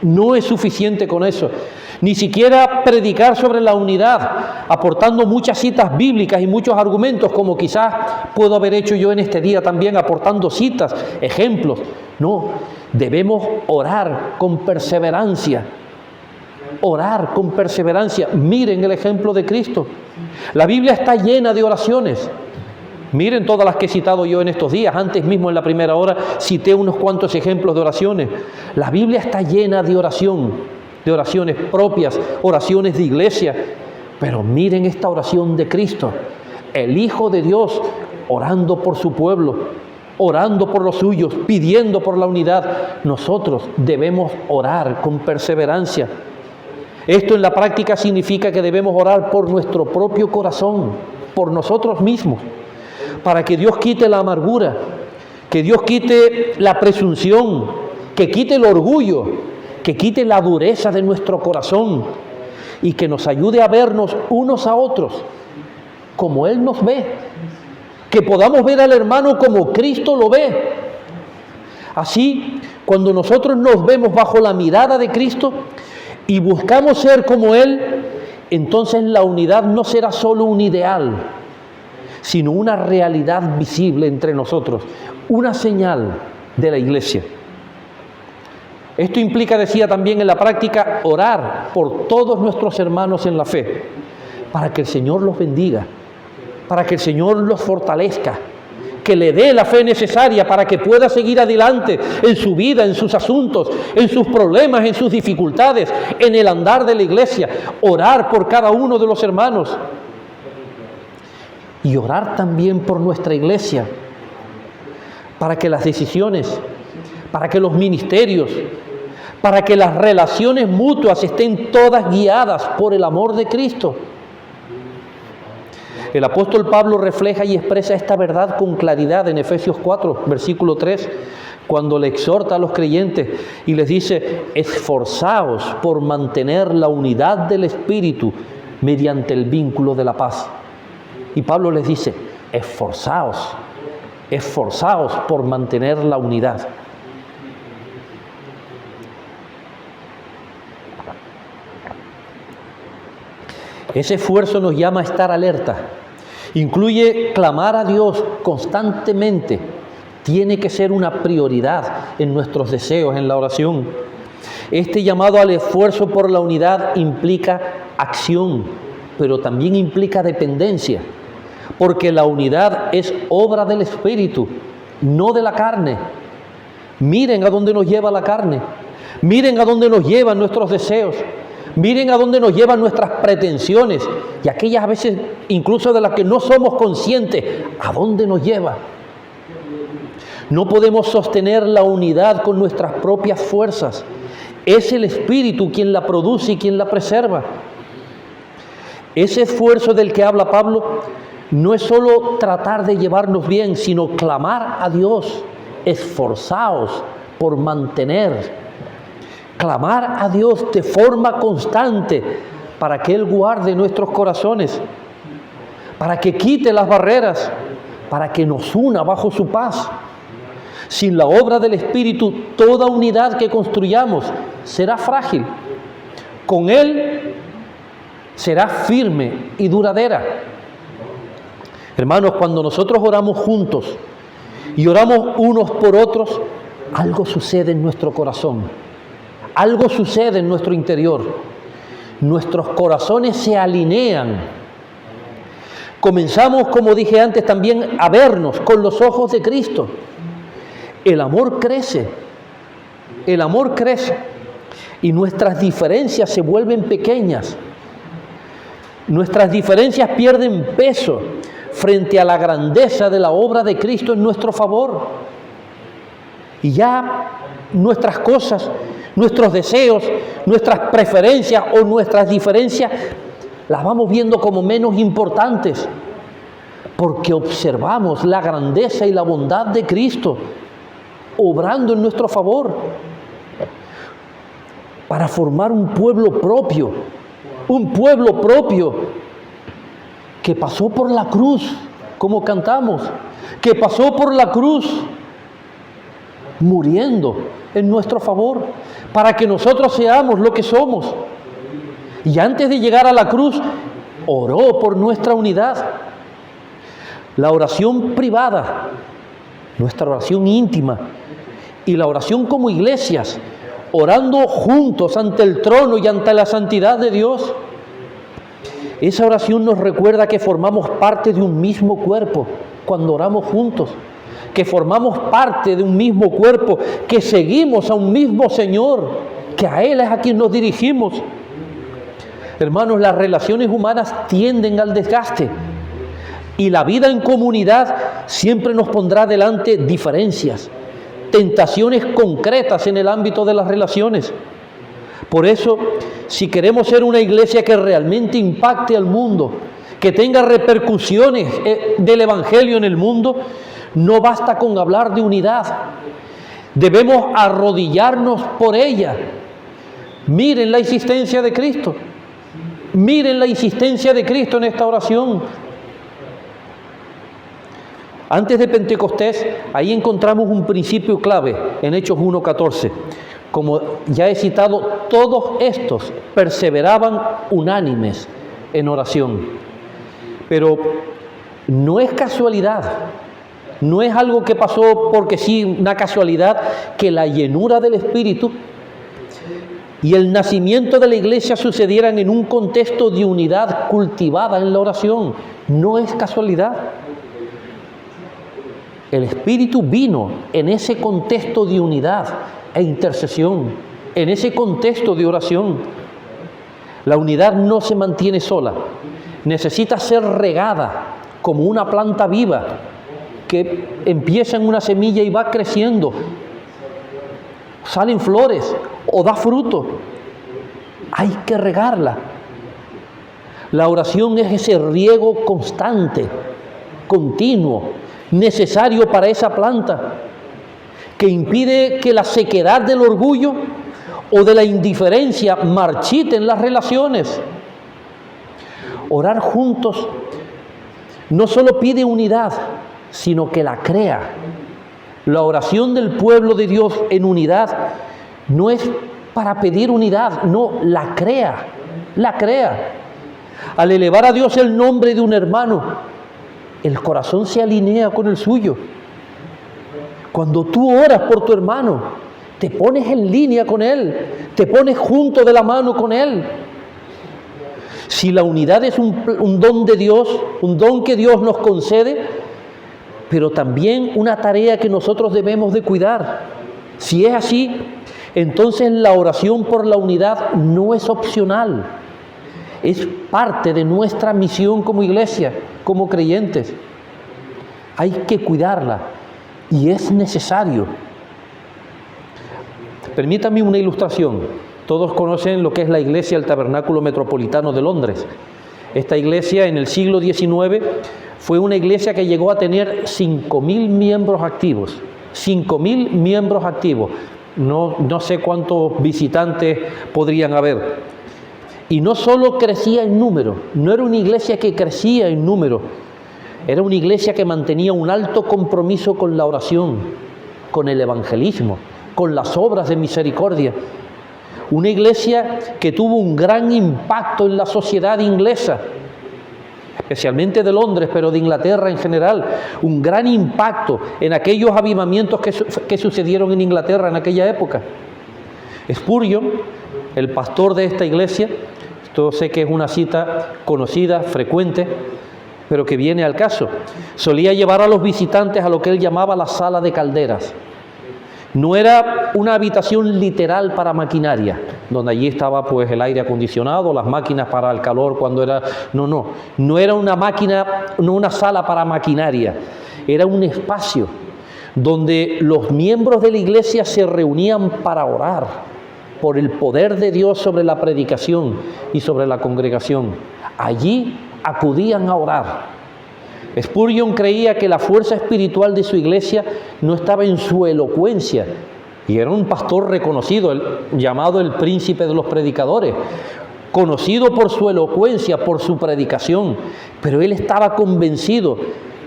no es suficiente con eso. Ni siquiera predicar sobre la unidad, aportando muchas citas bíblicas y muchos argumentos, como quizás puedo haber hecho yo en este día también, aportando citas, ejemplos. No, debemos orar con perseverancia. Orar con perseverancia. Miren el ejemplo de Cristo. La Biblia está llena de oraciones. Miren todas las que he citado yo en estos días. Antes mismo en la primera hora cité unos cuantos ejemplos de oraciones. La Biblia está llena de oración, de oraciones propias, oraciones de iglesia. Pero miren esta oración de Cristo, el Hijo de Dios, orando por su pueblo, orando por los suyos, pidiendo por la unidad. Nosotros debemos orar con perseverancia. Esto en la práctica significa que debemos orar por nuestro propio corazón, por nosotros mismos, para que Dios quite la amargura, que Dios quite la presunción, que quite el orgullo, que quite la dureza de nuestro corazón y que nos ayude a vernos unos a otros como Él nos ve, que podamos ver al hermano como Cristo lo ve. Así, cuando nosotros nos vemos bajo la mirada de Cristo y buscamos ser como Él, entonces la unidad no será solo un ideal, sino una realidad visible entre nosotros, una señal de la iglesia. Esto implica, decía también en la práctica, orar por todos nuestros hermanos en la fe, para que el Señor los bendiga, para que el Señor los fortalezca, que le dé la fe necesaria para que pueda seguir adelante en su vida, en sus asuntos, en sus problemas, en sus dificultades, en el andar de la iglesia. Orar por cada uno de los hermanos y orar también por nuestra iglesia, para que las decisiones, para que los ministerios, para que las relaciones mutuas estén todas guiadas por el amor de Cristo. El apóstol Pablo refleja y expresa esta verdad con claridad en Efesios 4, versículo 3, cuando le exhorta a los creyentes y les dice: esforzaos por mantener la unidad del Espíritu mediante el vínculo de la paz. Y Pablo les dice: esforzaos por mantener la unidad. Ese esfuerzo nos llama a estar alerta. Incluye clamar a Dios constantemente. Tiene que ser una prioridad en nuestros deseos, en la oración. Este llamado al esfuerzo por la unidad implica acción, pero también implica dependencia, porque la unidad es obra del Espíritu, no de la carne. Miren a dónde nos lleva la carne. Miren a dónde nos llevan nuestros deseos. Miren a dónde nos llevan nuestras pretensiones y aquellas a veces incluso de las que no somos conscientes, ¿a dónde nos lleva? No podemos sostener la unidad con nuestras propias fuerzas. Es el Espíritu quien la produce y quien la preserva. Ese esfuerzo del que habla Pablo no es solo tratar de llevarnos bien, sino clamar a Dios, esforzaos por mantener. Clamar a Dios de forma constante para que Él guarde nuestros corazones, para que quite las barreras, para que nos una bajo su paz. Sin la obra del Espíritu, toda unidad que construyamos será frágil. Con Él será firme y duradera. Hermanos, cuando nosotros oramos juntos y oramos unos por otros, algo sucede en nuestro corazón. Algo sucede en nuestro interior. Nuestros corazones se alinean. Comenzamos, como dije antes, también a vernos con los ojos de Cristo. El amor crece. El amor crece. Y nuestras diferencias se vuelven pequeñas. Nuestras diferencias pierden peso frente a la grandeza de la obra de Cristo en nuestro favor. Y ya nuestras cosas, nuestros deseos, nuestras preferencias o nuestras diferencias las vamos viendo como menos importantes, porque observamos la grandeza y la bondad de Cristo obrando en nuestro favor para formar un pueblo propio que pasó por la cruz, como cantamos, que pasó por la cruz muriendo en nuestro favor, para que nosotros seamos lo que somos. Y antes de llegar a la cruz, oró por nuestra unidad. La oración privada, nuestra oración íntima, y la oración como iglesias, orando juntos ante el trono y ante la santidad de Dios. Esa oración nos recuerda que formamos parte de un mismo cuerpo cuando oramos juntos, que formamos parte de un mismo cuerpo, que seguimos a un mismo Señor, que a Él es a quien nos dirigimos. Hermanos, las relaciones humanas tienden al desgaste y la vida en comunidad siempre nos pondrá delante diferencias, tentaciones concretas en el ámbito de las relaciones. Por eso, si queremos ser una iglesia que realmente impacte al mundo, que tenga repercusiones del Evangelio en el mundo, no basta con hablar de unidad. Debemos arrodillarnos por ella. Miren la insistencia de Cristo. Miren la insistencia de Cristo en esta oración. Antes de Pentecostés, ahí encontramos un principio clave en Hechos 1:14. Como ya he citado, todos estos perseveraban unánimes en oración. Pero no es casualidad, no es algo que pasó porque sí, una casualidad, que la llenura del Espíritu y el nacimiento de la iglesia sucedieran en un contexto de unidad cultivada en la oración. No es casualidad. El Espíritu vino en ese contexto de unidad e intercesión, en ese contexto de oración. La unidad no se mantiene sola, necesita ser regada como una planta viva que empieza en una semilla y va creciendo, salen flores o da fruto. Hay que regarla. La oración es ese riego constante, continuo, necesario para esa planta, que impide que la sequedad del orgullo o de la indiferencia marchiten las relaciones. Orar juntos no solo pide unidad, sino que la crea. La oración del pueblo de Dios en unidad no es para pedir unidad, no, la crea, la crea. Al elevar a Dios el nombre de un hermano, el corazón se alinea con el suyo. Cuando tú oras por tu hermano, te pones en línea con él, te pones junto de la mano con él. Si la unidad es un don de Dios, un don que Dios nos concede, pero también una tarea que nosotros debemos de cuidar. Si es así, entonces la oración por la unidad no es opcional, es parte de nuestra misión como iglesia, como creyentes. Hay que cuidarla y es necesario. Permítanme una ilustración. Todos conocen lo que es la iglesia del Tabernáculo Metropolitano de Londres. Esta iglesia en el siglo XIX fue una iglesia que llegó a tener 5.000 miembros activos. 5.000 miembros activos. No sé cuántos visitantes podrían haber. Y no solo crecía en número, no era una iglesia que crecía en número, era una iglesia que mantenía un alto compromiso con la oración, con el evangelismo, con las obras de misericordia. Una iglesia que tuvo un gran impacto en la sociedad inglesa, especialmente de Londres, pero de Inglaterra en general. Un gran impacto en aquellos avivamientos que sucedieron en Inglaterra en aquella época. Spurgeon, el pastor de esta iglesia, esto sé que es una cita conocida, frecuente, pero que viene al caso, solía llevar a los visitantes a lo que él llamaba la sala de calderas. No era una habitación literal para maquinaria, donde allí estaba pues el aire acondicionado, las máquinas para el calor cuando era... No era una máquina, no una sala para maquinaria, era un espacio donde los miembros de la iglesia se reunían para orar por el poder de Dios sobre la predicación y sobre la congregación. Allí acudían a orar. Spurgeon creía que la fuerza espiritual de su iglesia no estaba en su elocuencia, y era un pastor reconocido, llamado el príncipe de los predicadores, conocido por su elocuencia, por su predicación, pero él estaba convencido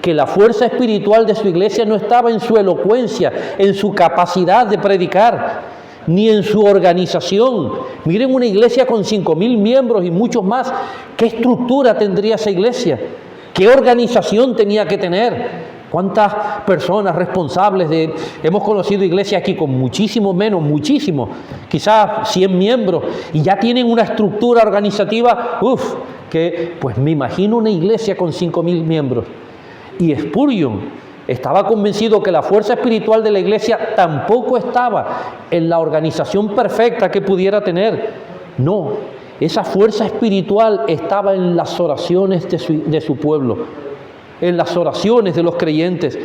que la fuerza espiritual de su iglesia no estaba en su elocuencia, en su capacidad de predicar, ni en su organización. Miren una iglesia con 5,000 miembros y muchos más. ¿Qué estructura tendría esa iglesia? ¿Qué organización tenía que tener? ¿Cuántas personas responsables de...? Hemos conocido iglesias aquí con muchísimo menos, muchísimo, quizás 100 miembros, y ya tienen una estructura organizativa, que pues me imagino una iglesia con 5,000 miembros. Y Spurgeon estaba convencido que la fuerza espiritual de la iglesia tampoco estaba en la organización perfecta que pudiera tener. No, esa fuerza espiritual estaba en las oraciones de su pueblo, en las oraciones de los creyentes.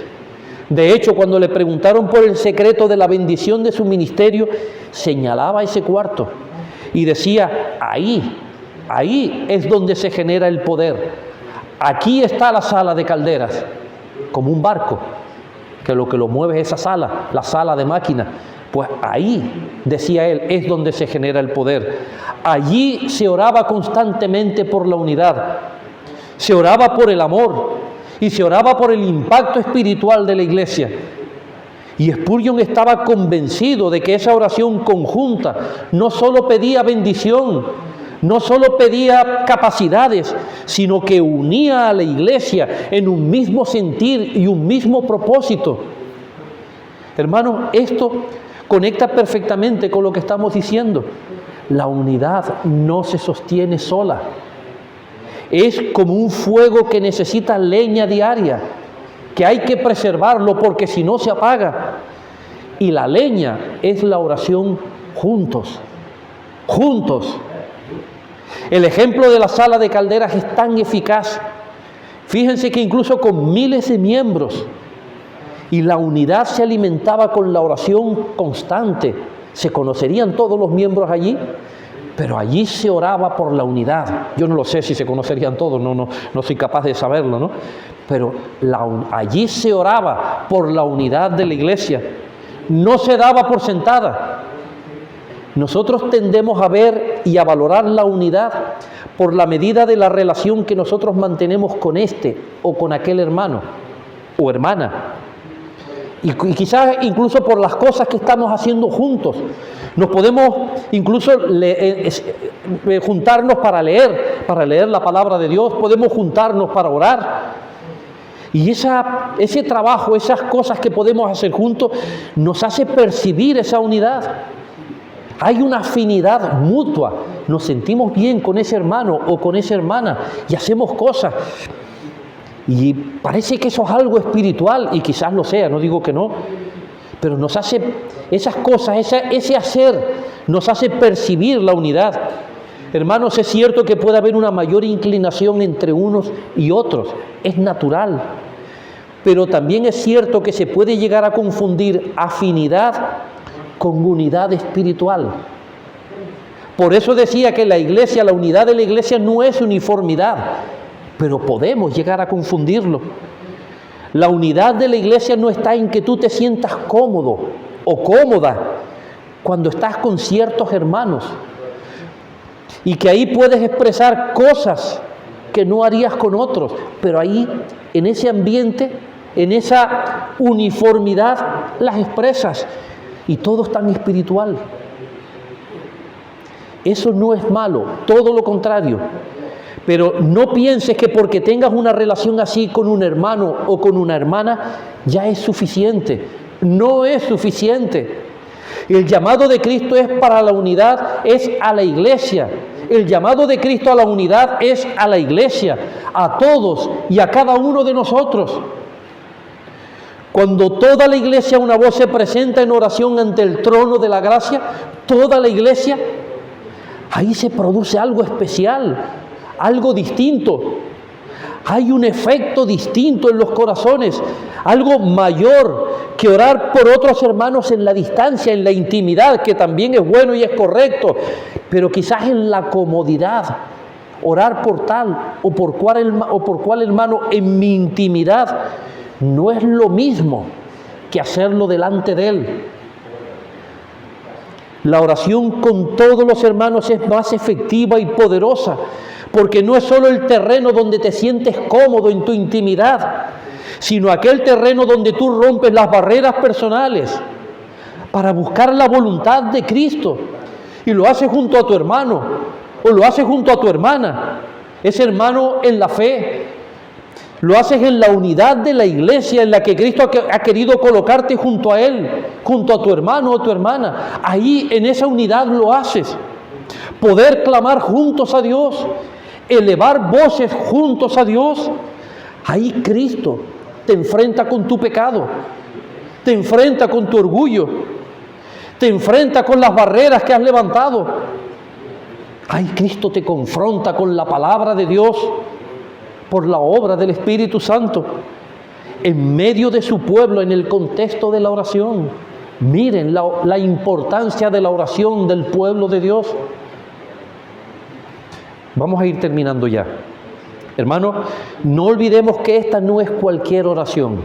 De hecho, cuando le preguntaron por el secreto de la bendición de su ministerio, señalaba ese cuarto y decía, ahí es donde se genera el poder. Aquí está la sala de calderas, como un barco, que lo mueve es esa sala, la sala de máquinas. Pues ahí, decía él, es donde se genera el poder. Allí se oraba constantemente por la unidad, se oraba por el amor y se oraba por el impacto espiritual de la iglesia. Y Spurgeon estaba convencido de que esa oración conjunta no solo pedía bendición, no solo pedía capacidades, sino que unía a la iglesia en un mismo sentir y un mismo propósito. Hermanos, esto conecta perfectamente con lo que estamos diciendo. La unidad no se sostiene sola. Es como un fuego que necesita leña diaria, que hay que preservarlo porque si no se apaga. Y la leña es la oración juntos. El ejemplo de la sala de calderas es tan eficaz. Fíjense que incluso con miles de miembros, y la unidad se alimentaba con la oración constante. Se conocerían todos los miembros allí, pero allí se oraba por la unidad. Yo no lo sé si se conocerían todos, no soy capaz de saberlo, ¿no? Pero allí se oraba por la unidad de la iglesia. No se daba por sentada. Nosotros tendemos a ver y a valorar la unidad por la medida de la relación que nosotros mantenemos con este o con aquel hermano o hermana. Y quizás incluso por las cosas que estamos haciendo juntos. Nos podemos incluso juntarnos para leer la palabra de Dios, podemos juntarnos para orar. Y ese trabajo, esas cosas que podemos hacer juntos, nos hace percibir esa unidad. Hay una afinidad mutua, nos sentimos bien con ese hermano o con esa hermana y hacemos cosas. Y parece que eso es algo espiritual, y quizás lo sea, no digo que no, pero nos hace esas cosas, ese hacer, nos hace percibir la unidad. Hermanos, es cierto que puede haber una mayor inclinación entre unos y otros, es natural, pero también es cierto que se puede llegar a confundir afinidad con unidad espiritual. Por eso decía que la iglesia, la unidad de la iglesia no es uniformidad, pero podemos llegar a confundirlo. La unidad de la iglesia no está en que tú te sientas cómodo o cómoda cuando estás con ciertos hermanos y que ahí puedes expresar cosas que no harías con otros, pero ahí, en ese ambiente, en esa uniformidad, las expresas y todo es tan espiritual. Eso no es malo, todo lo contrario. Pero no pienses que porque tengas una relación así con un hermano o con una hermana, ya es suficiente. No es suficiente. El llamado de Cristo es para la unidad, es a la iglesia. El llamado de Cristo a la unidad es a la iglesia, a todos y a cada uno de nosotros. Cuando toda la iglesia a una voz se presenta en oración ante el trono de la gracia, toda la iglesia, ahí se produce algo especial, algo distinto. Hay un efecto distinto en los corazones, algo mayor que orar por otros hermanos en la distancia, en la intimidad, que también es bueno y es correcto, pero quizás en la comodidad, orar por tal o por cual hermano en mi intimidad, no es lo mismo que hacerlo delante de él. La oración con todos los hermanos es más efectiva y poderosa, porque no es solo el terreno donde te sientes cómodo en tu intimidad, sino aquel terreno donde tú rompes las barreras personales para buscar la voluntad de Cristo, y lo haces junto a tu hermano o lo haces junto a tu hermana, ese hermano en la fe. Lo haces en la unidad de la iglesia en la que Cristo ha querido colocarte junto a Él, junto a tu hermano o tu hermana. Ahí en esa unidad lo haces. Poder clamar juntos a Dios, elevar voces juntos a Dios. Ahí Cristo te enfrenta con tu pecado, te enfrenta con tu orgullo, te enfrenta con las barreras que has levantado. Ahí Cristo te confronta con la palabra de Dios, por la obra del Espíritu Santo, en medio de su pueblo, en el contexto de la oración. Miren la importancia de la oración del pueblo de Dios. Vamos a ir terminando ya. Hermanos, no olvidemos que esta no es cualquier oración.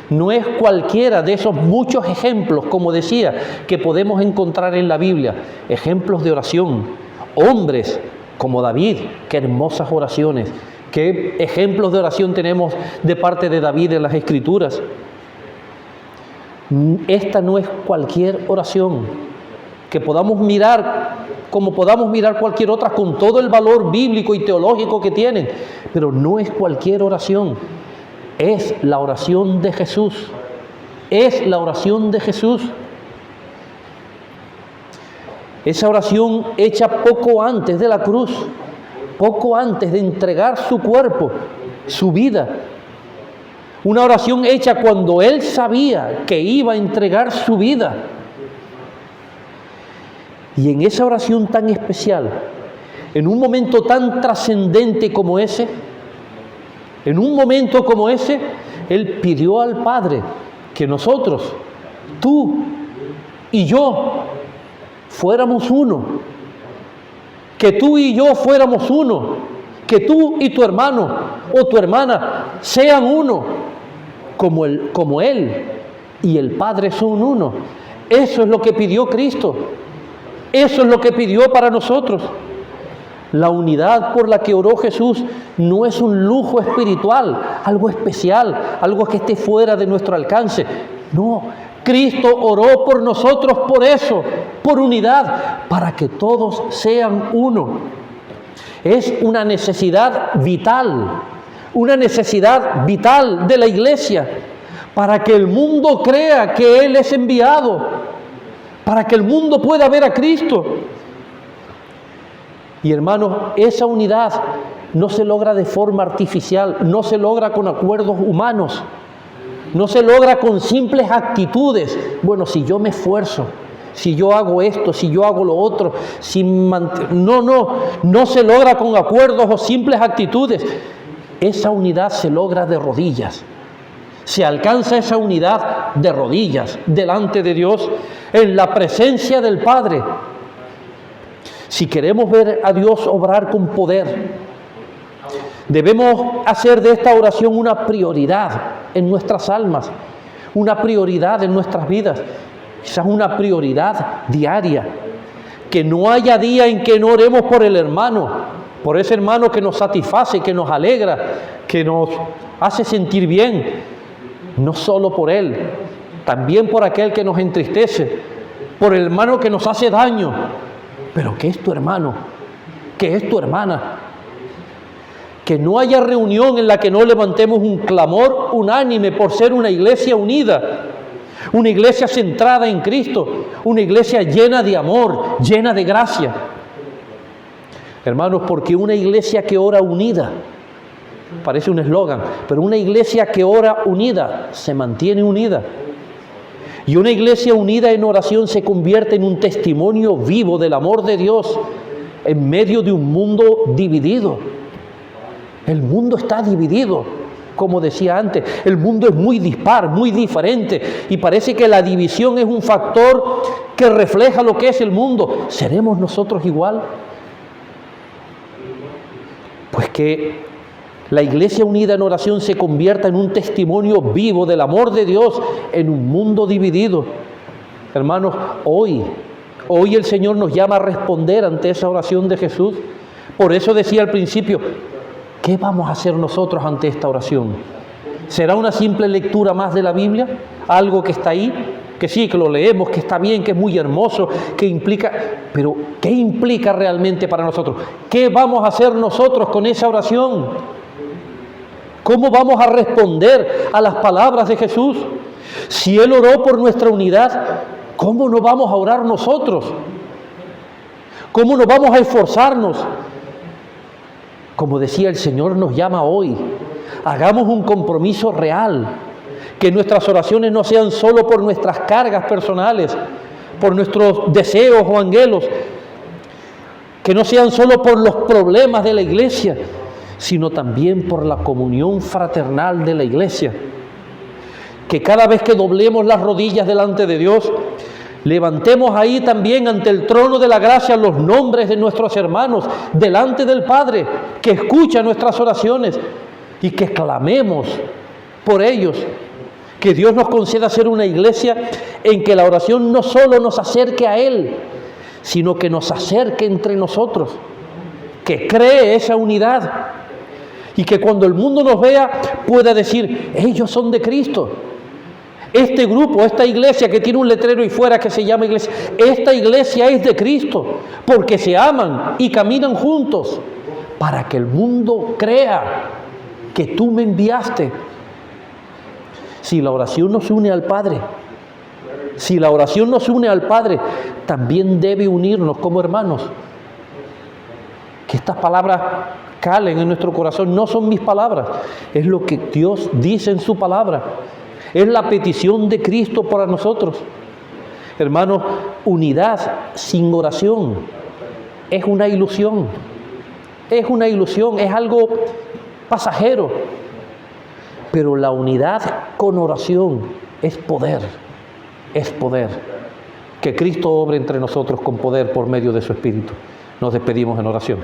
No es cualquiera de esos muchos ejemplos, como decía, que podemos encontrar en la Biblia. Ejemplos de oración. Hombres como David, qué hermosas oraciones. ¿Qué ejemplos de oración tenemos de parte de David en las Escrituras? Esta no es cualquier oración que podamos mirar como podamos mirar cualquier otra con todo el valor bíblico y teológico que tienen, pero no es cualquier oración. Es la oración de Jesús. Es la oración de Jesús. Esa oración hecha poco antes de la cruz, poco antes de entregar su cuerpo, su vida. Una oración hecha cuando Él sabía que iba a entregar su vida. Y en esa oración tan especial, en un momento tan trascendente como ese, en un momento como ese, Él pidió al Padre que nosotros, tú y yo, fuéramos uno. Que tú y yo fuéramos uno, que tú y tu hermano o tu hermana sean uno, como Él y el Padre son uno. Eso es lo que pidió Cristo, eso es lo que pidió para nosotros. La unidad por la que oró Jesús no es un lujo espiritual, algo especial, algo que esté fuera de nuestro alcance. No, Cristo oró por nosotros por eso, por unidad, para que todos sean uno. Es una necesidad vital de la iglesia, para que el mundo crea que Él es enviado, para que el mundo pueda ver a Cristo. Y hermanos, esa unidad no se logra de forma artificial, no se logra con acuerdos humanos, no se logra con simples actitudes. Bueno, si yo me esfuerzo, si yo hago esto, si yo hago lo otro, no se logra con acuerdos o simples actitudes. Esa unidad se logra de rodillas. Se alcanza esa unidad de rodillas delante de Dios, en la presencia del Padre. Si queremos ver a Dios obrar con poder, debemos hacer de esta oración una prioridad en nuestras almas, una prioridad en nuestras vidas, quizás una prioridad diaria. Que no haya día en que no oremos por el hermano, por ese hermano que nos satisface, que nos alegra, que nos hace sentir bien, no solo por él, también por aquel que nos entristece, por el hermano que nos hace daño, pero que es tu hermano, que es tu hermana. Que no haya reunión en la que no levantemos un clamor unánime por ser una iglesia unida, una iglesia centrada en Cristo, una iglesia llena de amor, llena de gracia. Hermanos, porque una iglesia que ora unida, parece un eslogan, pero una iglesia que ora unida se mantiene unida. Y una iglesia unida en oración se convierte en un testimonio vivo del amor de Dios en medio de un mundo dividido. El mundo está dividido, como decía antes. El mundo es muy dispar, muy diferente, y parece que la división es un factor que refleja lo que es el mundo. ¿Seremos nosotros igual? Pues que la Iglesia unida en oración se convierta en un testimonio vivo del amor de Dios en un mundo dividido. Hermanos, hoy el Señor nos llama a responder ante esa oración de Jesús. Por eso decía al principio, ¿qué vamos a hacer nosotros ante esta oración? ¿Será una simple lectura más de la Biblia? Algo que está ahí, que sí, que lo leemos, que está bien, que es muy hermoso, que implica... Pero, ¿qué implica realmente para nosotros? ¿Qué vamos a hacer nosotros con esa oración? ¿Cómo vamos a responder a las palabras de Jesús? Si Él oró por nuestra unidad, ¿cómo no vamos a orar nosotros? ¿Cómo no vamos a esforzarnos? Como decía, el Señor nos llama hoy. Hagamos un compromiso real. Que nuestras oraciones no sean solo por nuestras cargas personales, por nuestros deseos o anhelos. Que no sean solo por los problemas de la iglesia, sino también por la comunión fraternal de la iglesia. Que cada vez que doblemos las rodillas delante de Dios, levantemos ahí también ante el trono de la gracia los nombres de nuestros hermanos delante del Padre, que escucha nuestras oraciones, y que clamemos por ellos. Que Dios nos conceda ser una iglesia en que la oración no solo nos acerque a Él, sino que nos acerque entre nosotros, que cree esa unidad, y que cuando el mundo nos vea pueda decir, ellos son de Cristo. Este grupo, esta iglesia que tiene un letrero ahí fuera que se llama iglesia, esta iglesia es de Cristo, porque se aman y caminan juntos, para que el mundo crea que tú me enviaste. Si la oración nos une al Padre, también debe unirnos como hermanos. Que estas palabras calen en nuestro corazón. No son mis palabras, es lo que Dios dice en su palabra. Es la petición de Cristo para nosotros. Hermanos, unidad sin oración es una ilusión. Es una ilusión, es algo pasajero. Pero la unidad con oración es poder. Es poder. Que Cristo obre entre nosotros con poder por medio de su Espíritu. Nos despedimos en oración.